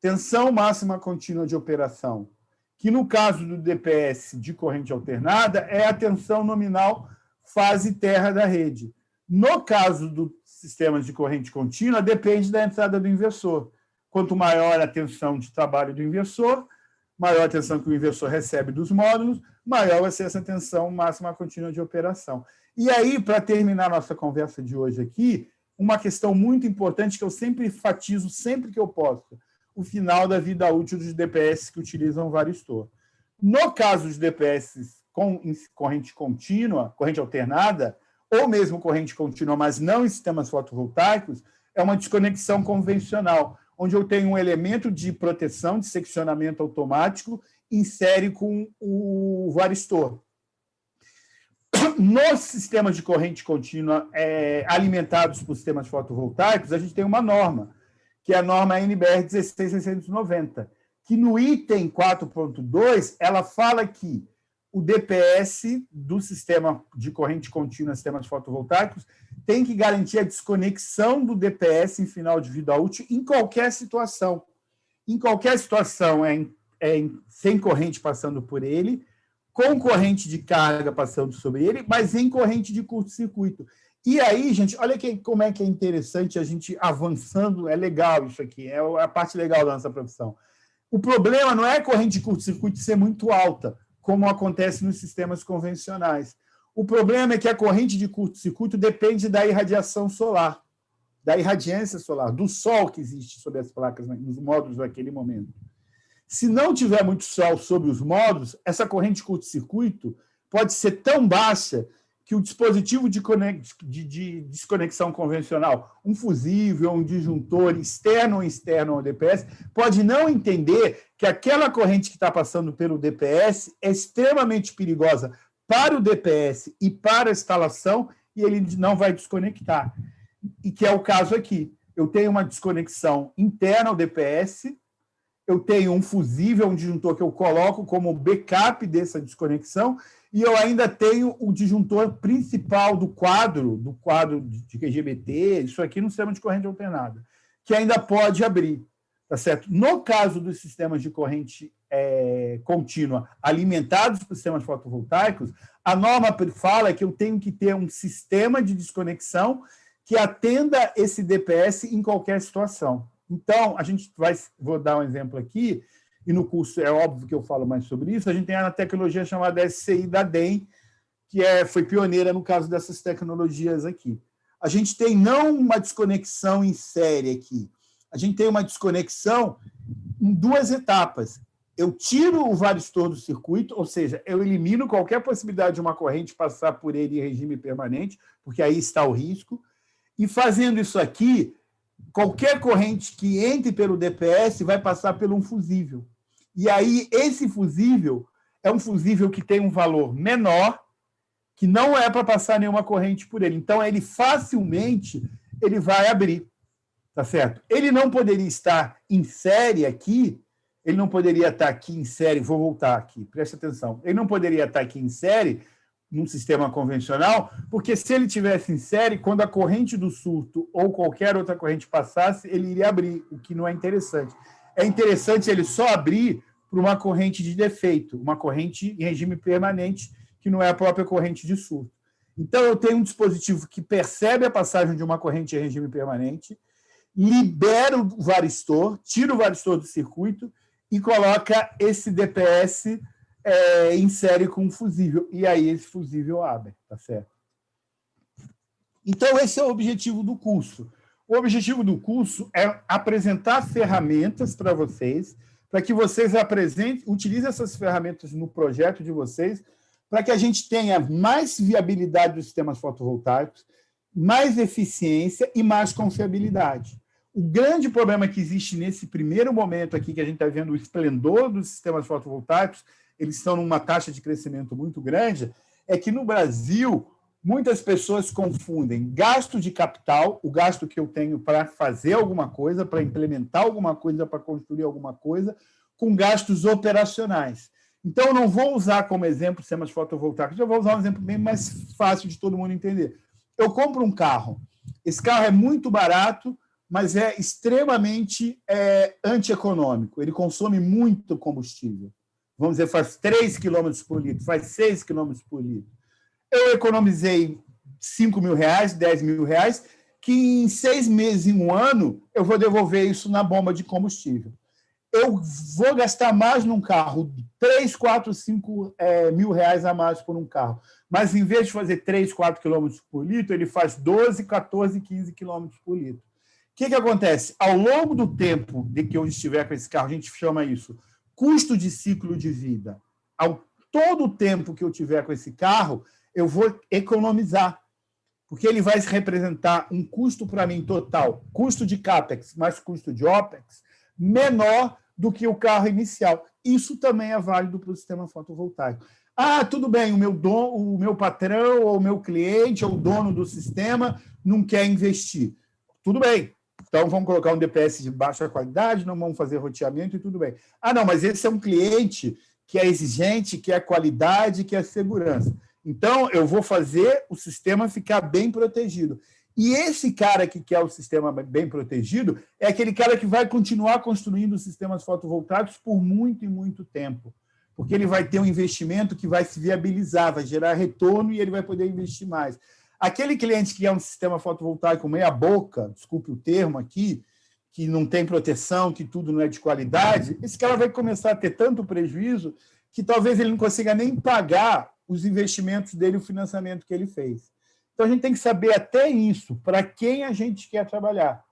tensão máxima contínua de operação, que no caso do DPS de corrente alternada é a tensão nominal fase terra da rede. No caso do sistema de corrente contínua, depende da entrada do inversor. Quanto maior a tensão de trabalho do inversor, maior a tensão que o inversor recebe dos módulos, maior vai ser essa tensão máxima contínua de operação. E aí, para terminar nossa conversa de hoje aqui, uma questão muito importante que eu sempre enfatizo, sempre que eu posso, o final da vida útil dos DPS que utilizam varistor. No caso dos DPS com corrente contínua, corrente alternada, ou mesmo corrente contínua, mas não em sistemas fotovoltaicos, é uma desconexão convencional, onde eu tenho um elemento de proteção, de seccionamento automático, em série com o varistor. Nos sistemas de corrente contínua alimentados por sistemas fotovoltaicos, a gente tem uma norma, que é a norma NBR 16690, que no item 4.2, ela fala que o DPS do sistema de corrente contínua, sistemas fotovoltaicos, tem que garantir a desconexão do DPS em final de vida útil em qualquer situação. Em qualquer situação, sem corrente passando por ele, com corrente de carga passando sobre ele, mas em corrente de curto-circuito. E aí, gente, olha como é que é interessante a gente avançando, é legal isso aqui, é a parte legal da nossa profissão. O problema não é a corrente de curto-circuito ser muito alta, como acontece nos sistemas convencionais. O problema é que a corrente de curto-circuito depende da irradiação solar, da irradiância solar, do sol que existe sobre as placas, nos módulos naquele momento. Se não tiver muito sol sobre os módulos, essa corrente de curto-circuito pode ser tão baixa que o dispositivo de desconexão convencional, um fusível, um disjuntor externo ou externo ao DPS, pode não entender que aquela corrente que está passando pelo DPS é extremamente perigosa para o DPS e para a instalação, e ele não vai desconectar. E que é o caso aqui. Eu tenho uma desconexão interna ao DPS, eu tenho um fusível, um disjuntor que eu coloco como backup dessa desconexão, e eu ainda tenho o disjuntor principal do quadro de QGBT, isso aqui no sistema de corrente alternada, que ainda pode abrir. Tá certo? No caso dos sistemas de corrente contínua alimentados por sistemas fotovoltaicos, a norma fala que eu tenho que ter um sistema de desconexão que atenda esse DPS em qualquer situação. Então, vou dar um exemplo aqui, e no curso é óbvio que eu falo mais sobre isso, a gente tem a tecnologia chamada SCI da DEM, que foi pioneira no caso dessas tecnologias aqui. A gente tem não uma desconexão em série aqui, a gente tem uma desconexão em duas etapas. Eu tiro o varistor do circuito, ou seja, eu elimino qualquer possibilidade de uma corrente passar por ele em regime permanente, porque aí está o risco, e fazendo isso aqui, qualquer corrente que entre pelo DPS vai passar por um fusível. E aí, esse fusível é um fusível que tem um valor menor, que não é para passar nenhuma corrente por ele. Então, ele facilmente ele vai abrir. Tá certo? Ele não poderia estar em série aqui, ele não poderia estar aqui em série, vou voltar aqui, preste atenção. Ele não poderia estar aqui em série, num sistema convencional, porque se ele tivesse em série, quando a corrente do surto ou qualquer outra corrente passasse, ele iria abrir, o que não é interessante. É interessante ele só abrir para uma corrente de defeito, uma corrente em regime permanente, que não é a própria corrente de surto. Então, eu tenho um dispositivo que percebe a passagem de uma corrente em regime permanente, libera o varistor, tira o varistor do circuito e coloca esse DPS em série com um fusível. E aí esse fusível abre, tá certo? Então, esse é o objetivo do curso. O objetivo do curso é apresentar ferramentas para vocês, para que vocês utilizem essas ferramentas no projeto de vocês, para que a gente tenha mais viabilidade dos sistemas fotovoltaicos, mais eficiência e mais confiabilidade. O grande problema que existe nesse primeiro momento aqui, que a gente está vendo o esplendor dos sistemas fotovoltaicos, eles estão numa taxa de crescimento muito grande, é que no Brasil muitas pessoas confundem gasto de capital, o gasto que eu tenho para fazer alguma coisa, para implementar alguma coisa, para construir alguma coisa, com gastos operacionais. Então, eu não vou usar como exemplo sistemas fotovoltaicos, eu vou usar um exemplo bem mais fácil de todo mundo entender. Eu compro um carro, esse carro é muito barato, mas é extremamente antieconômico, ele consome muito combustível. Vamos dizer, faz 3 km por litro, faz 6 km por litro. Eu economizei 5 mil reais, 10 mil reais, que em 6 meses, em um ano, eu vou devolver isso na bomba de combustível. Eu vou gastar mais num carro, 3, 4, 5 mil reais a mais por um carro. Mas, em vez de fazer 3, 4 quilômetros por litro, ele faz 12, 14, 15 quilômetros por litro. O que acontece? Ao longo do tempo de que eu estiver com esse carro, a gente chama isso custo de ciclo de vida. Todo o tempo que eu tiver com esse carro, eu vou economizar, porque ele vai representar um custo para mim total, custo de CAPEX mais custo de OPEX, menor do que o carro inicial. Isso também é válido para o sistema fotovoltaico. Ah, tudo bem, o meu patrão, ou o meu cliente, ou o dono do sistema, não quer investir. Tudo bem. Então, vamos colocar um DPS de baixa qualidade, não vamos fazer roteamento e tudo bem. Ah, não, mas esse é um cliente que é exigente, que é qualidade, que é segurança. Então, eu vou fazer o sistema ficar bem protegido. E esse cara que quer o sistema bem protegido é aquele cara que vai continuar construindo sistemas fotovoltaicos por muito e muito tempo, porque ele vai ter um investimento que vai se viabilizar, vai gerar retorno e ele vai poder investir mais. Aquele cliente que é um sistema fotovoltaico meia-boca, desculpe o termo aqui, que não tem proteção, que tudo não é de qualidade, esse cara vai começar a ter tanto prejuízo que talvez ele não consiga nem pagar os investimentos dele, o financiamento que ele fez. Então, a gente tem que saber até isso, para quem a gente quer trabalhar.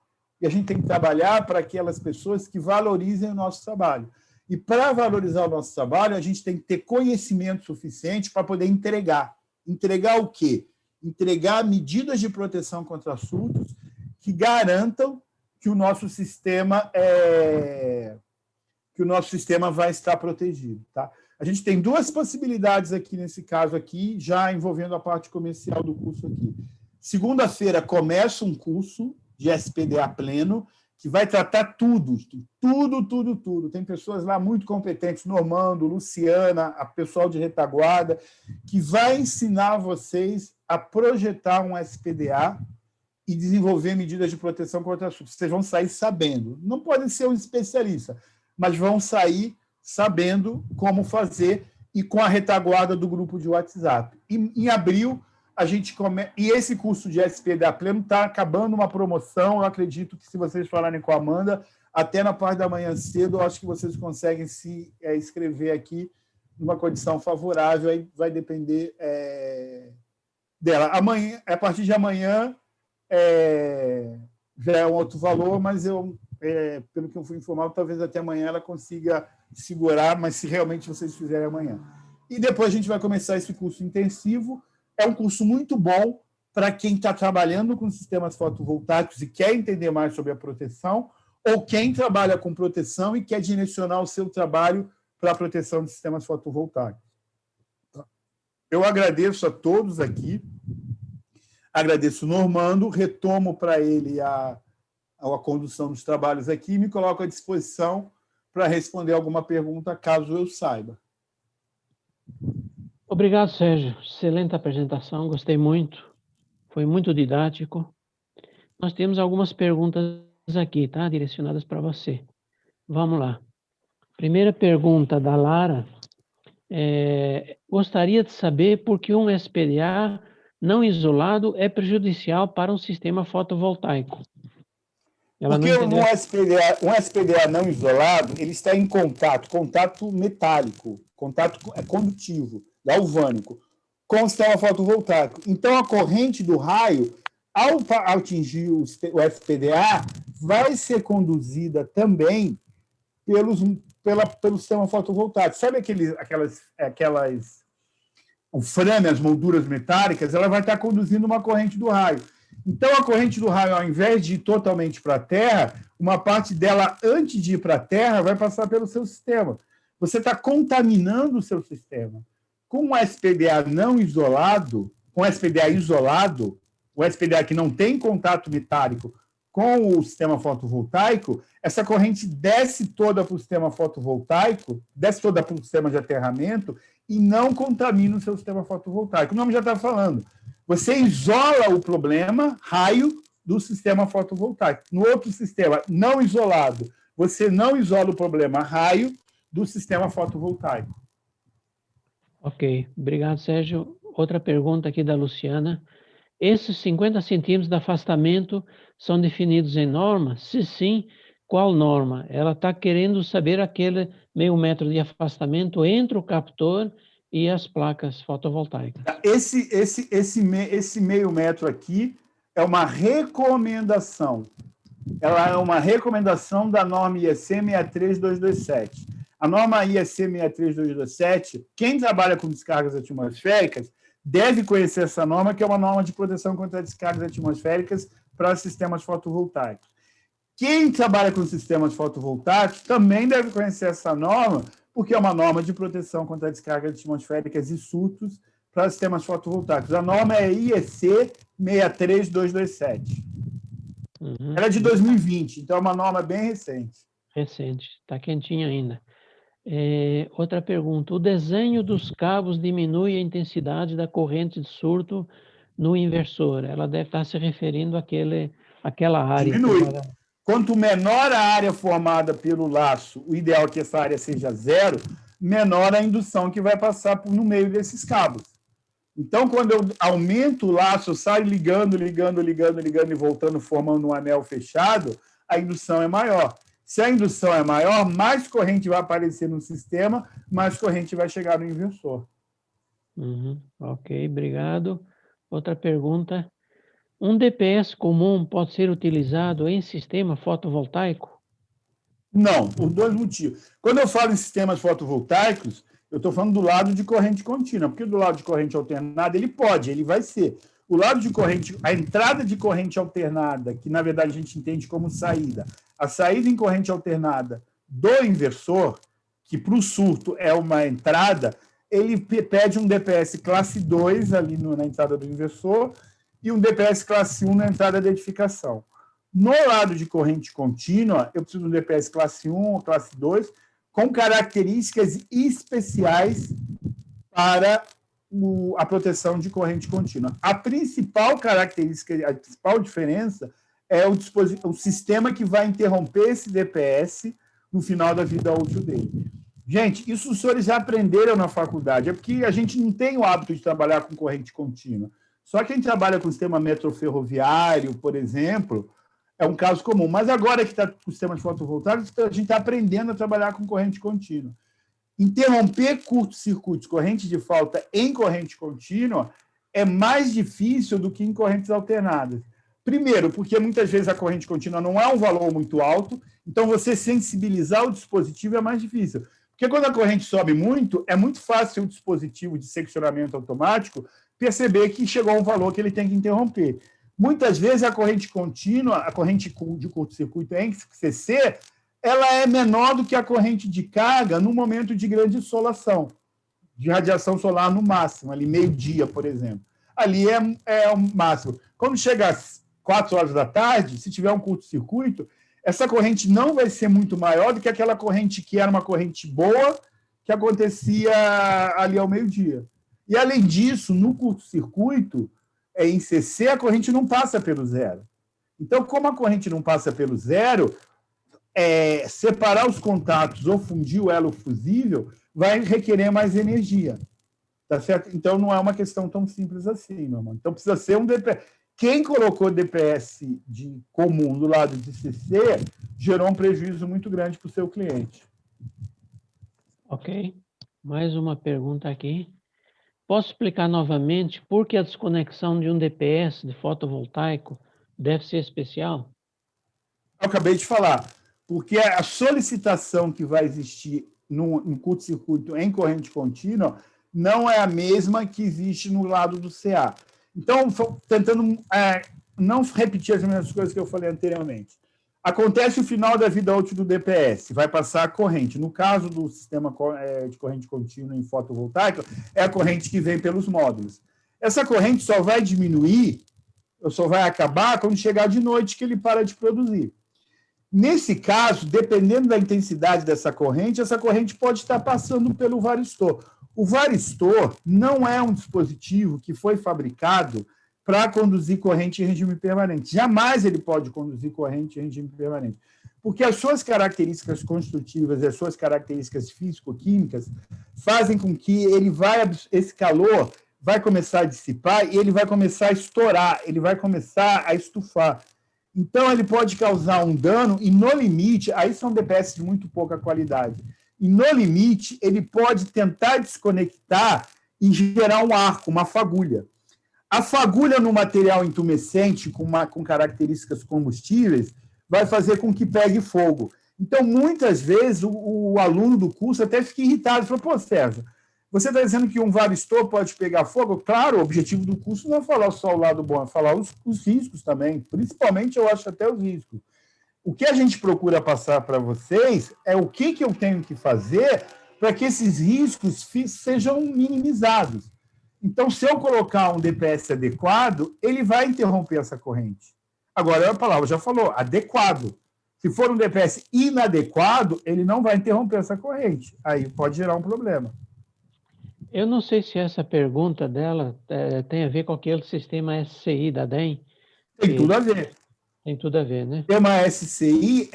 E a gente tem que trabalhar para aquelas pessoas que valorizem o nosso trabalho. E, para valorizar o nosso trabalho, a gente tem que ter conhecimento suficiente para poder entregar. Entregar o quê? Entregar medidas de proteção contra surtos que garantam que o nosso sistema vai estar protegido. Tá? A gente tem duas possibilidades aqui nesse caso aqui, já envolvendo a parte comercial do curso aqui. Segunda-feira começa um curso de SPDA pleno que vai tratar tudo. Tem pessoas lá muito competentes, Normando, Luciana, a pessoal de retaguarda, que vai ensinar vocês a projetar um SPDA e desenvolver medidas de proteção contra surtos. Vocês vão sair sabendo. Não podem ser um especialista, mas vão sair sabendo como fazer e com a retaguarda do grupo de WhatsApp. Em abril, a gente começa. E esse curso de SPDA pleno está acabando uma promoção. Eu acredito que, se vocês falarem com a Amanda, até na parte da manhã cedo, eu acho que vocês conseguem se inscrever aqui numa condição favorável. Aí vai depender dela. Amanhã, a partir de amanhã, já é um outro valor, mas pelo que eu fui informado, talvez até amanhã ela consiga segurar, mas se realmente vocês fizerem amanhã. E depois a gente vai começar esse curso intensivo. É um curso muito bom, para quem está trabalhando com sistemas fotovoltaicos e quer entender mais sobre a proteção, ou quem trabalha com proteção e quer direcionar o seu trabalho para a proteção de sistemas fotovoltaicos. Eu agradeço a todos aqui, agradeço o Normando, retomo para ele a condução dos trabalhos aqui e me coloco à disposição para responder alguma pergunta, caso eu saiba. Obrigado, Sérgio. Excelente apresentação, gostei muito. Foi muito didático. Nós temos algumas perguntas aqui, tá? Direcionadas para você. Vamos lá. Primeira pergunta da Lara. Gostaria de saber por que um SPDA não isolado é prejudicial para um sistema fotovoltaico. Porque um SPDA não isolado, ele está em contato metálico, contato condutivo, galvânico, com o sistema fotovoltaico. Então, a corrente do raio, ao atingir o SPDA, vai ser conduzida também pelo sistema fotovoltaico. Sabe o frame, as molduras metálicas, ela vai estar conduzindo uma corrente do raio. Então, a corrente do raio, ao invés de ir totalmente para a Terra, uma parte dela, antes de ir para a Terra, vai passar pelo seu sistema. Você está contaminando o seu sistema. Com o SPDA não isolado, com o SPDA isolado, o SPDA que não tem contato metálico com o sistema fotovoltaico, essa corrente desce toda para o sistema fotovoltaico, desce toda para o sistema de aterramento e não contamina o seu sistema fotovoltaico. O nome já está falando. Você isola o problema, raio, do sistema fotovoltaico. No outro sistema não isolado, você não isola o problema, raio, do sistema fotovoltaico. Ok, obrigado, Sérgio. Outra pergunta aqui da Luciana. Esses 50 centímetros de afastamento são definidos em norma? Se sim, qual norma? Ela está querendo saber aquele meio metro de afastamento entre o captor e as placas fotovoltaicas. Esse meio metro aqui é uma recomendação. Ela é uma recomendação da norma IEC 63227. A norma IEC 63227, quem trabalha com descargas atmosféricas deve conhecer essa norma, que é uma norma de proteção contra descargas atmosféricas para sistemas fotovoltaicos. Quem trabalha com sistemas fotovoltaicos também deve conhecer essa norma, porque é uma norma de proteção contra descargas atmosféricas e surtos para sistemas fotovoltaicos. A norma é IEC 63227. Ela é de 2020, então é uma norma bem recente. Recente, está quentinha ainda. Outra pergunta. O desenho dos cabos diminui a intensidade da corrente de surto no inversor. Ela deve estar se referindo àquela área. Diminui. Quanto menor a área formada pelo laço, o ideal é que essa área seja zero, menor a indução que vai passar no meio desses cabos. Então, quando eu aumento o laço, eu saio ligando e voltando, formando um anel fechado, a indução é maior. Se a indução é maior, mais corrente vai aparecer no sistema, mais corrente vai chegar no inversor. Ok, obrigado. Outra pergunta. Um DPS comum pode ser utilizado em sistema fotovoltaico? Não, por dois motivos. Quando eu falo em sistemas fotovoltaicos, eu estou falando do lado de corrente contínua, porque do lado de corrente alternada ele vai ser. O lado de corrente, a entrada de corrente alternada, que na verdade a gente entende como saída, a saída em corrente alternada do inversor, que para o surto é uma entrada, ele pede um DPS classe 2 ali na entrada do inversor e um DPS classe 1 na entrada da edificação. No lado de corrente contínua, eu preciso de um DPS classe 1 ou classe 2 com características especiais para a proteção de corrente contínua. A principal característica, a principal diferença é o sistema que vai interromper esse DPS no final da vida útil dele. Gente, isso os senhores já aprenderam na faculdade, é porque a gente não tem o hábito de trabalhar com corrente contínua. Só quem trabalha com sistema metroferroviário, por exemplo, é um caso comum. Mas agora que está com sistemas fotovoltaicos, a gente está aprendendo a trabalhar com corrente contínua. Interromper curtos-circuitos, corrente de falta em corrente contínua, é mais difícil do que em correntes alternadas. Primeiro, porque muitas vezes a corrente contínua não é um valor muito alto, então você sensibilizar o dispositivo é mais difícil. Porque quando a corrente sobe muito, é muito fácil o dispositivo de seccionamento automático perceber que chegou a um valor que ele tem que interromper. Muitas vezes a corrente contínua, a corrente de curto-circuito em CC, ela é menor do que a corrente de carga no momento de grande insolação, de radiação solar no máximo, ali meio-dia, por exemplo. Ali é o máximo. Quando chega às 4 horas da tarde, se tiver um curto-circuito, essa corrente não vai ser muito maior do que aquela corrente que era uma corrente boa, que acontecia ali ao meio-dia. E, além disso, no curto-circuito, em CC, a corrente não passa pelo zero. Então, como a corrente não passa pelo zero, separar os contatos ou fundir o elo fusível vai requerer mais energia. Tá certo? Então, não é uma questão tão simples assim, meu irmão. Então, precisa ser um DPS. Quem colocou DPS de comum do lado de CC gerou um prejuízo muito grande para o seu cliente. Ok. Mais uma pergunta aqui. Posso explicar novamente por que a desconexão de um DPS de fotovoltaico deve ser especial? Eu acabei de falar, porque a solicitação que vai existir no curto-circuito em corrente contínua não é a mesma que existe no lado do CA. Então, tentando não repetir as mesmas coisas que eu falei anteriormente. Acontece o final da vida útil do DPS, vai passar a corrente. No caso do sistema de corrente contínua em fotovoltaico, é a corrente que vem pelos módulos. Essa corrente só vai diminuir, ou só vai acabar quando chegar de noite, que ele para de produzir. Nesse caso, dependendo da intensidade dessa corrente, essa corrente pode estar passando pelo varistor. O varistor não é um dispositivo que foi fabricado para conduzir corrente em regime permanente. Jamais ele pode conduzir corrente em regime permanente, porque as suas características construtivas e as suas características físico-químicas fazem com que esse calor vai começar a dissipar e ele vai começar a estourar, ele vai começar a estufar. Então, ele pode causar um dano e, no limite, aí são DPS de muito pouca qualidade, e, no limite, ele pode tentar desconectar e gerar um arco, uma fagulha. A fagulha no material intumescente, com características combustíveis, vai fazer com que pegue fogo. Então, muitas vezes, o aluno do curso até fica irritado. Fala, pô, César, você está dizendo que um varistor pode pegar fogo? Claro, o objetivo do curso não é falar só o lado bom, é falar os riscos também. Principalmente, eu acho, até os riscos. O que a gente procura passar para vocês é o que eu tenho que fazer para que esses riscos sejam minimizados. Então, se eu colocar um DPS adequado, ele vai interromper essa corrente. Agora, a palavra já falou, adequado. Se for um DPS inadequado, ele não vai interromper essa corrente. Aí pode gerar um problema. Eu não sei se essa pergunta dela tem a ver com aquele sistema SCI da DEM. Tem tudo a ver. Tem tudo a ver, né? O sistema SCI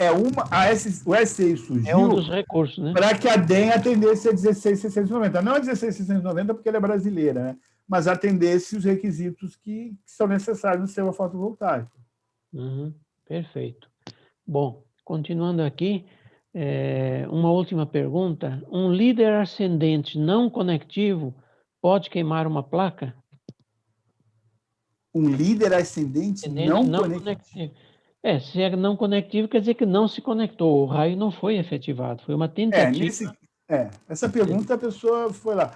o SCI surgiu é um dos recursos, né? Para que a DEM atendesse a 16690. Não a 16690 porque ela é brasileira, né? Mas atendesse os requisitos que são necessários no sistema fotovoltaico. Perfeito. Bom, continuando aqui, uma última pergunta. Um líder ascendente não conectivo pode queimar uma placa? Um líder ascendente não conectivo. Se é não conectivo, quer dizer que não se conectou, o raio não foi efetivado, foi uma tentativa. Essa pergunta a pessoa foi lá.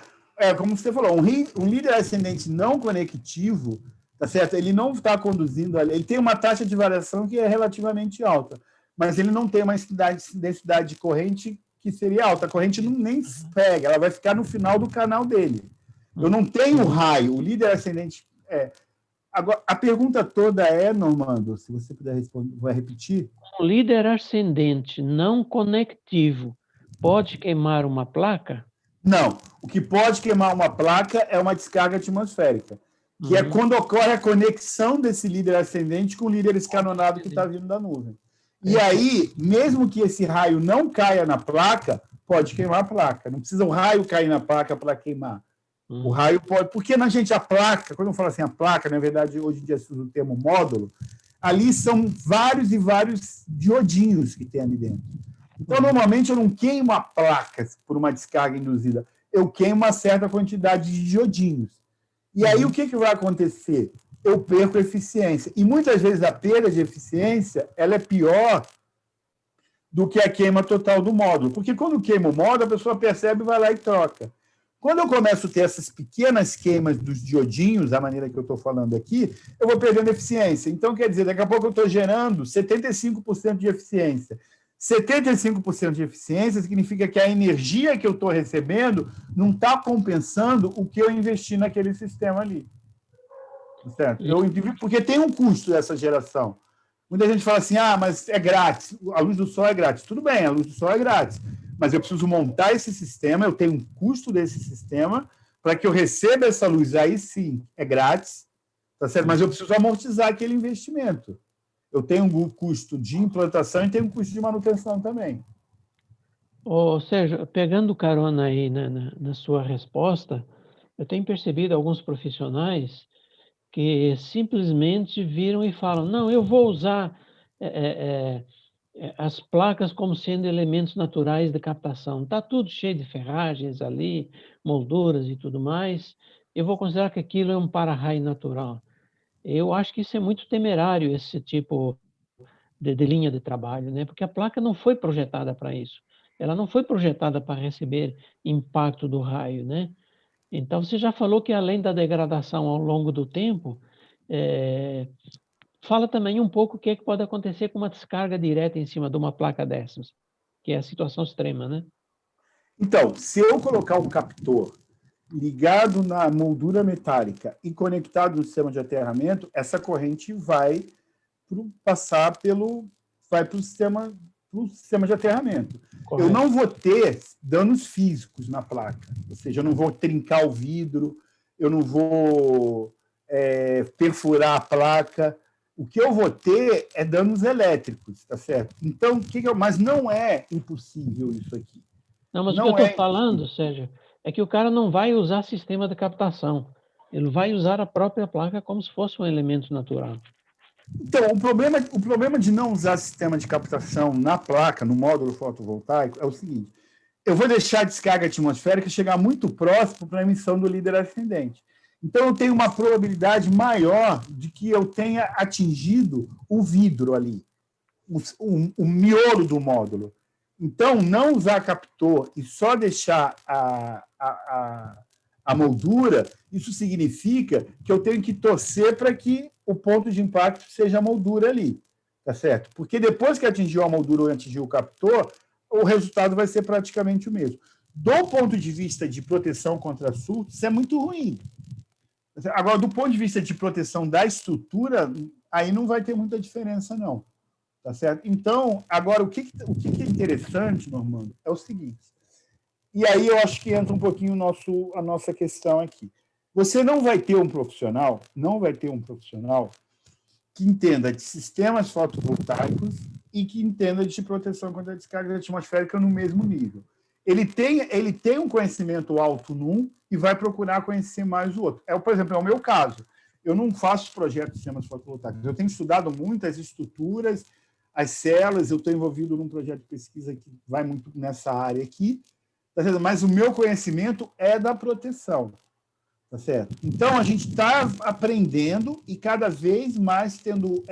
Como você falou, um líder ascendente não conectivo, tá certo? Ele não está conduzindo, ele tem uma taxa de variação que é relativamente alta, mas ele não tem uma densidade de corrente que seria alta. A corrente nem pega, ela vai ficar no final do canal dele. Eu não tenho raio, o líder ascendente Agora, a pergunta toda Normando, se você puder responder, vai repetir? Um líder ascendente não conectivo pode queimar uma placa? Não. O que pode queimar uma placa é uma descarga atmosférica, que é quando ocorre a conexão desse líder ascendente com o líder escalonado que está vindo da nuvem. E aí, mesmo que esse raio não caia na placa, pode queimar a placa. Não precisa o raio cair na placa para queimar. O raio pode... Porque, a placa, quando eu falo assim, a placa, na verdade, hoje em dia se usa o termo módulo, ali são vários e vários diodinhos que tem ali dentro. Então, normalmente, eu não queimo a placa por uma descarga induzida, eu queimo uma certa quantidade de diodinhos. E aí, o que vai acontecer? Eu perco eficiência. E, muitas vezes, a perda de eficiência ela é pior do que a queima total do módulo. Porque, quando queima o módulo, a pessoa percebe e vai lá e troca. Quando eu começo a ter essas pequenas queimas dos diodinhos, da maneira que eu estou falando aqui, eu vou perdendo eficiência. Então, quer dizer, daqui a pouco eu estou gerando 75% de eficiência. 75% de eficiência significa que a energia que eu estou recebendo não está compensando o que eu investi naquele sistema ali. Certo? Porque tem um custo dessa geração. Muita gente fala assim, mas é grátis, a luz do sol é grátis. Tudo bem, a luz do sol é grátis, mas eu preciso montar esse sistema, eu tenho um custo desse sistema para que eu receba essa luz. Aí sim, é grátis, tá certo? Mas eu preciso amortizar aquele investimento. Eu tenho um custo de implantação e tenho um custo de manutenção também. Ou seja, pegando carona aí na sua resposta, eu tenho percebido alguns profissionais que simplesmente viram e falam, não, eu vou usar as placas como sendo elementos naturais de captação. Está tudo cheio de ferragens ali, molduras e tudo mais, eu vou considerar que aquilo é um para-raio natural. Eu acho que isso é muito temerário, esse tipo de linha de trabalho, né? Porque a placa não foi projetada para isso. Ela não foi projetada para receber impacto do raio, né? Então, você já falou que além da degradação ao longo do tempo, fala também um pouco o que é que pode acontecer com uma descarga direta em cima de uma placa dessas, que é a situação extrema, né? Então, se eu colocar um captor ligado na moldura metálica e conectado no sistema de aterramento, essa corrente vai para o sistema de aterramento. Correto. Eu não vou ter danos físicos na placa, ou seja, eu não vou trincar o vidro, eu não vou perfurar a placa. O que eu vou ter é danos elétricos, tá certo? Então, mas não é impossível isso aqui. Não, mas o que eu estou falando, Sérgio, é que o cara não vai usar sistema de captação. Ele vai usar a própria placa como se fosse um elemento natural. Então, o problema de não usar sistema de captação na placa, no módulo fotovoltaico, é o seguinte: eu vou deixar a descarga atmosférica chegar muito próximo para a emissão do líder ascendente. Então, eu tenho uma probabilidade maior de que eu tenha atingido o vidro ali, o miolo do módulo. Então, não usar captor e só deixar a moldura, isso significa que eu tenho que torcer para que o ponto de impacto seja a moldura ali, tá certo? Porque depois que atingiu a moldura ou atingiu o captor, o resultado vai ser praticamente o mesmo. Do ponto de vista de proteção contra surtos, isso é muito ruim. Agora, do ponto de vista de proteção da estrutura, aí não vai ter muita diferença, não. Tá certo? Então, agora, o que é interessante, Normando, é o seguinte, e aí eu acho que entra um pouquinho a nossa questão aqui. Você não vai ter um profissional que entenda de sistemas fotovoltaicos e que entenda de proteção contra a descarga atmosférica no mesmo nível. Ele tem um conhecimento alto num e vai procurar conhecer mais o outro. Por exemplo, é o meu caso. Eu não faço projetos de sistemas fotovoltaicos. Eu tenho estudado muito as estruturas, as células, eu estou envolvido num projeto de pesquisa que vai muito nessa área aqui, tá certo? Mas o meu conhecimento é da proteção. Tá certo? Então, a gente está aprendendo e cada vez mais tendo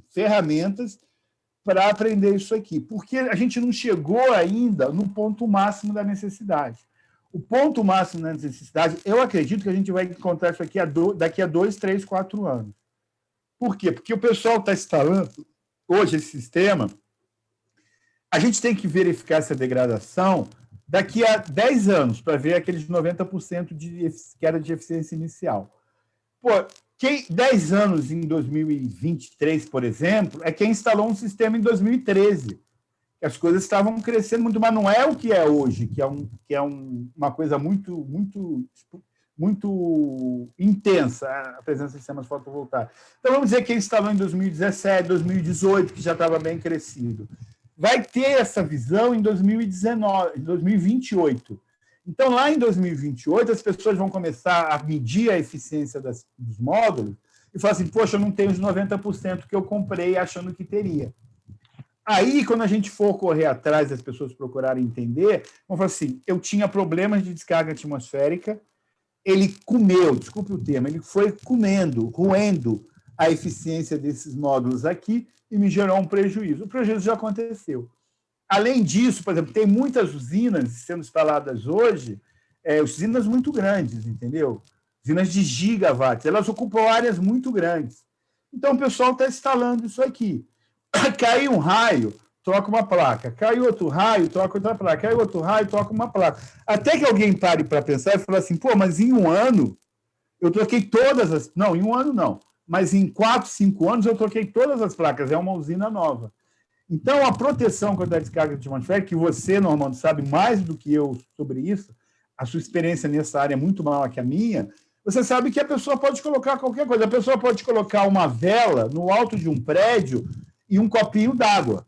ferramentas para aprender isso aqui, porque a gente não chegou ainda no ponto máximo da necessidade. O ponto máximo da necessidade, eu acredito que a gente vai encontrar isso aqui daqui a 2, 3, 4 anos. Por quê? Porque o pessoal está instalando hoje esse sistema, a gente tem que verificar essa degradação daqui a 10 anos para ver aqueles 90% de queda de eficiência inicial. 10 anos em 2023, por exemplo, é quem instalou um sistema em 2013. As coisas estavam crescendo muito, mas não é o que é hoje, que é uma coisa muito, muito, muito intensa a presença de sistemas fotovoltaicos. Então, vamos dizer que ele instalou em 2017, 2018, que já estava bem crescido. Vai ter essa visão em 2028. Então, lá em 2028, as pessoas vão começar a medir a eficiência dos módulos e falar assim, poxa, eu não tenho os 90% que eu comprei achando que teria. Aí, quando a gente for correr atrás das pessoas procurarem entender, vão falar assim, eu tinha problemas de descarga atmosférica, ele comeu, desculpe o termo, ele foi roendo a eficiência desses módulos aqui e me gerou um prejuízo. O prejuízo já aconteceu. Além disso, por exemplo, tem muitas usinas sendo instaladas hoje usinas muito grandes, entendeu? Usinas de gigawatts, elas ocupam áreas muito grandes. Então, o pessoal está instalando isso aqui. Cai um raio, troca uma placa. Cai outro raio, troca outra placa. Cai outro raio, troca uma placa. Até que alguém pare para pensar e fale assim, pô, mas em um ano eu troquei todas as... Não, em um ano não. Mas em 4, 5 anos eu troquei todas as placas. É uma usina nova. Então, a proteção contra a descarga atmosférica, que você, Normando, sabe mais do que eu sobre isso, a sua experiência nessa área é muito maior que a minha, você sabe que a pessoa pode colocar qualquer coisa. A pessoa pode colocar uma vela no alto de um prédio e um copinho d'água.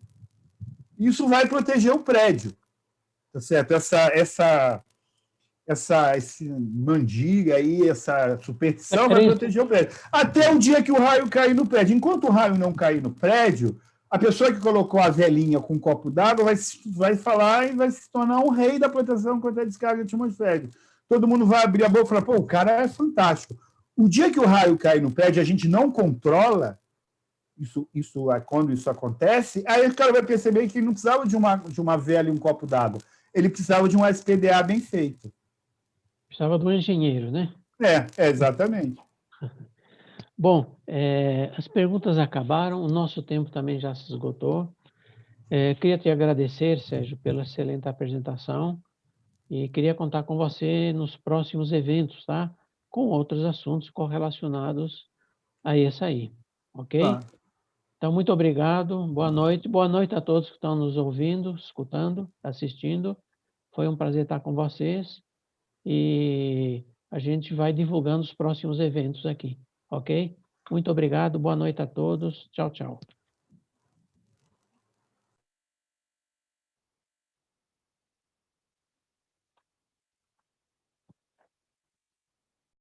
Isso vai proteger o prédio. Tá certo? Esse mandiga aí, essa superstição vai proteger o prédio. Até o dia que o raio cair no prédio. Enquanto o raio não cair no prédio, a pessoa que colocou a velinha com um copo d'água vai falar e vai se tornar um rei da proteção contra a descarga atmosférica. Todo mundo vai abrir a boca e falar, pô, o cara é fantástico. O dia que o raio cai no prédio, a gente não controla, quando isso acontece, aí o cara vai perceber que ele não precisava de uma vela e um copo d'água. Ele precisava de um SPDA bem feito. Precisava do engenheiro, né? Exatamente. Bom, as perguntas acabaram, o nosso tempo também já se esgotou. Queria te agradecer, Sérgio, pela excelente apresentação e queria contar com você nos próximos eventos, tá? Com outros assuntos correlacionados a esse aí, ok? Tá. Então, muito obrigado, boa noite a todos que estão nos ouvindo, escutando, assistindo. Foi um prazer estar com vocês e a gente vai divulgando os próximos eventos aqui, ok? Muito obrigado, boa noite a todos, tchau, tchau.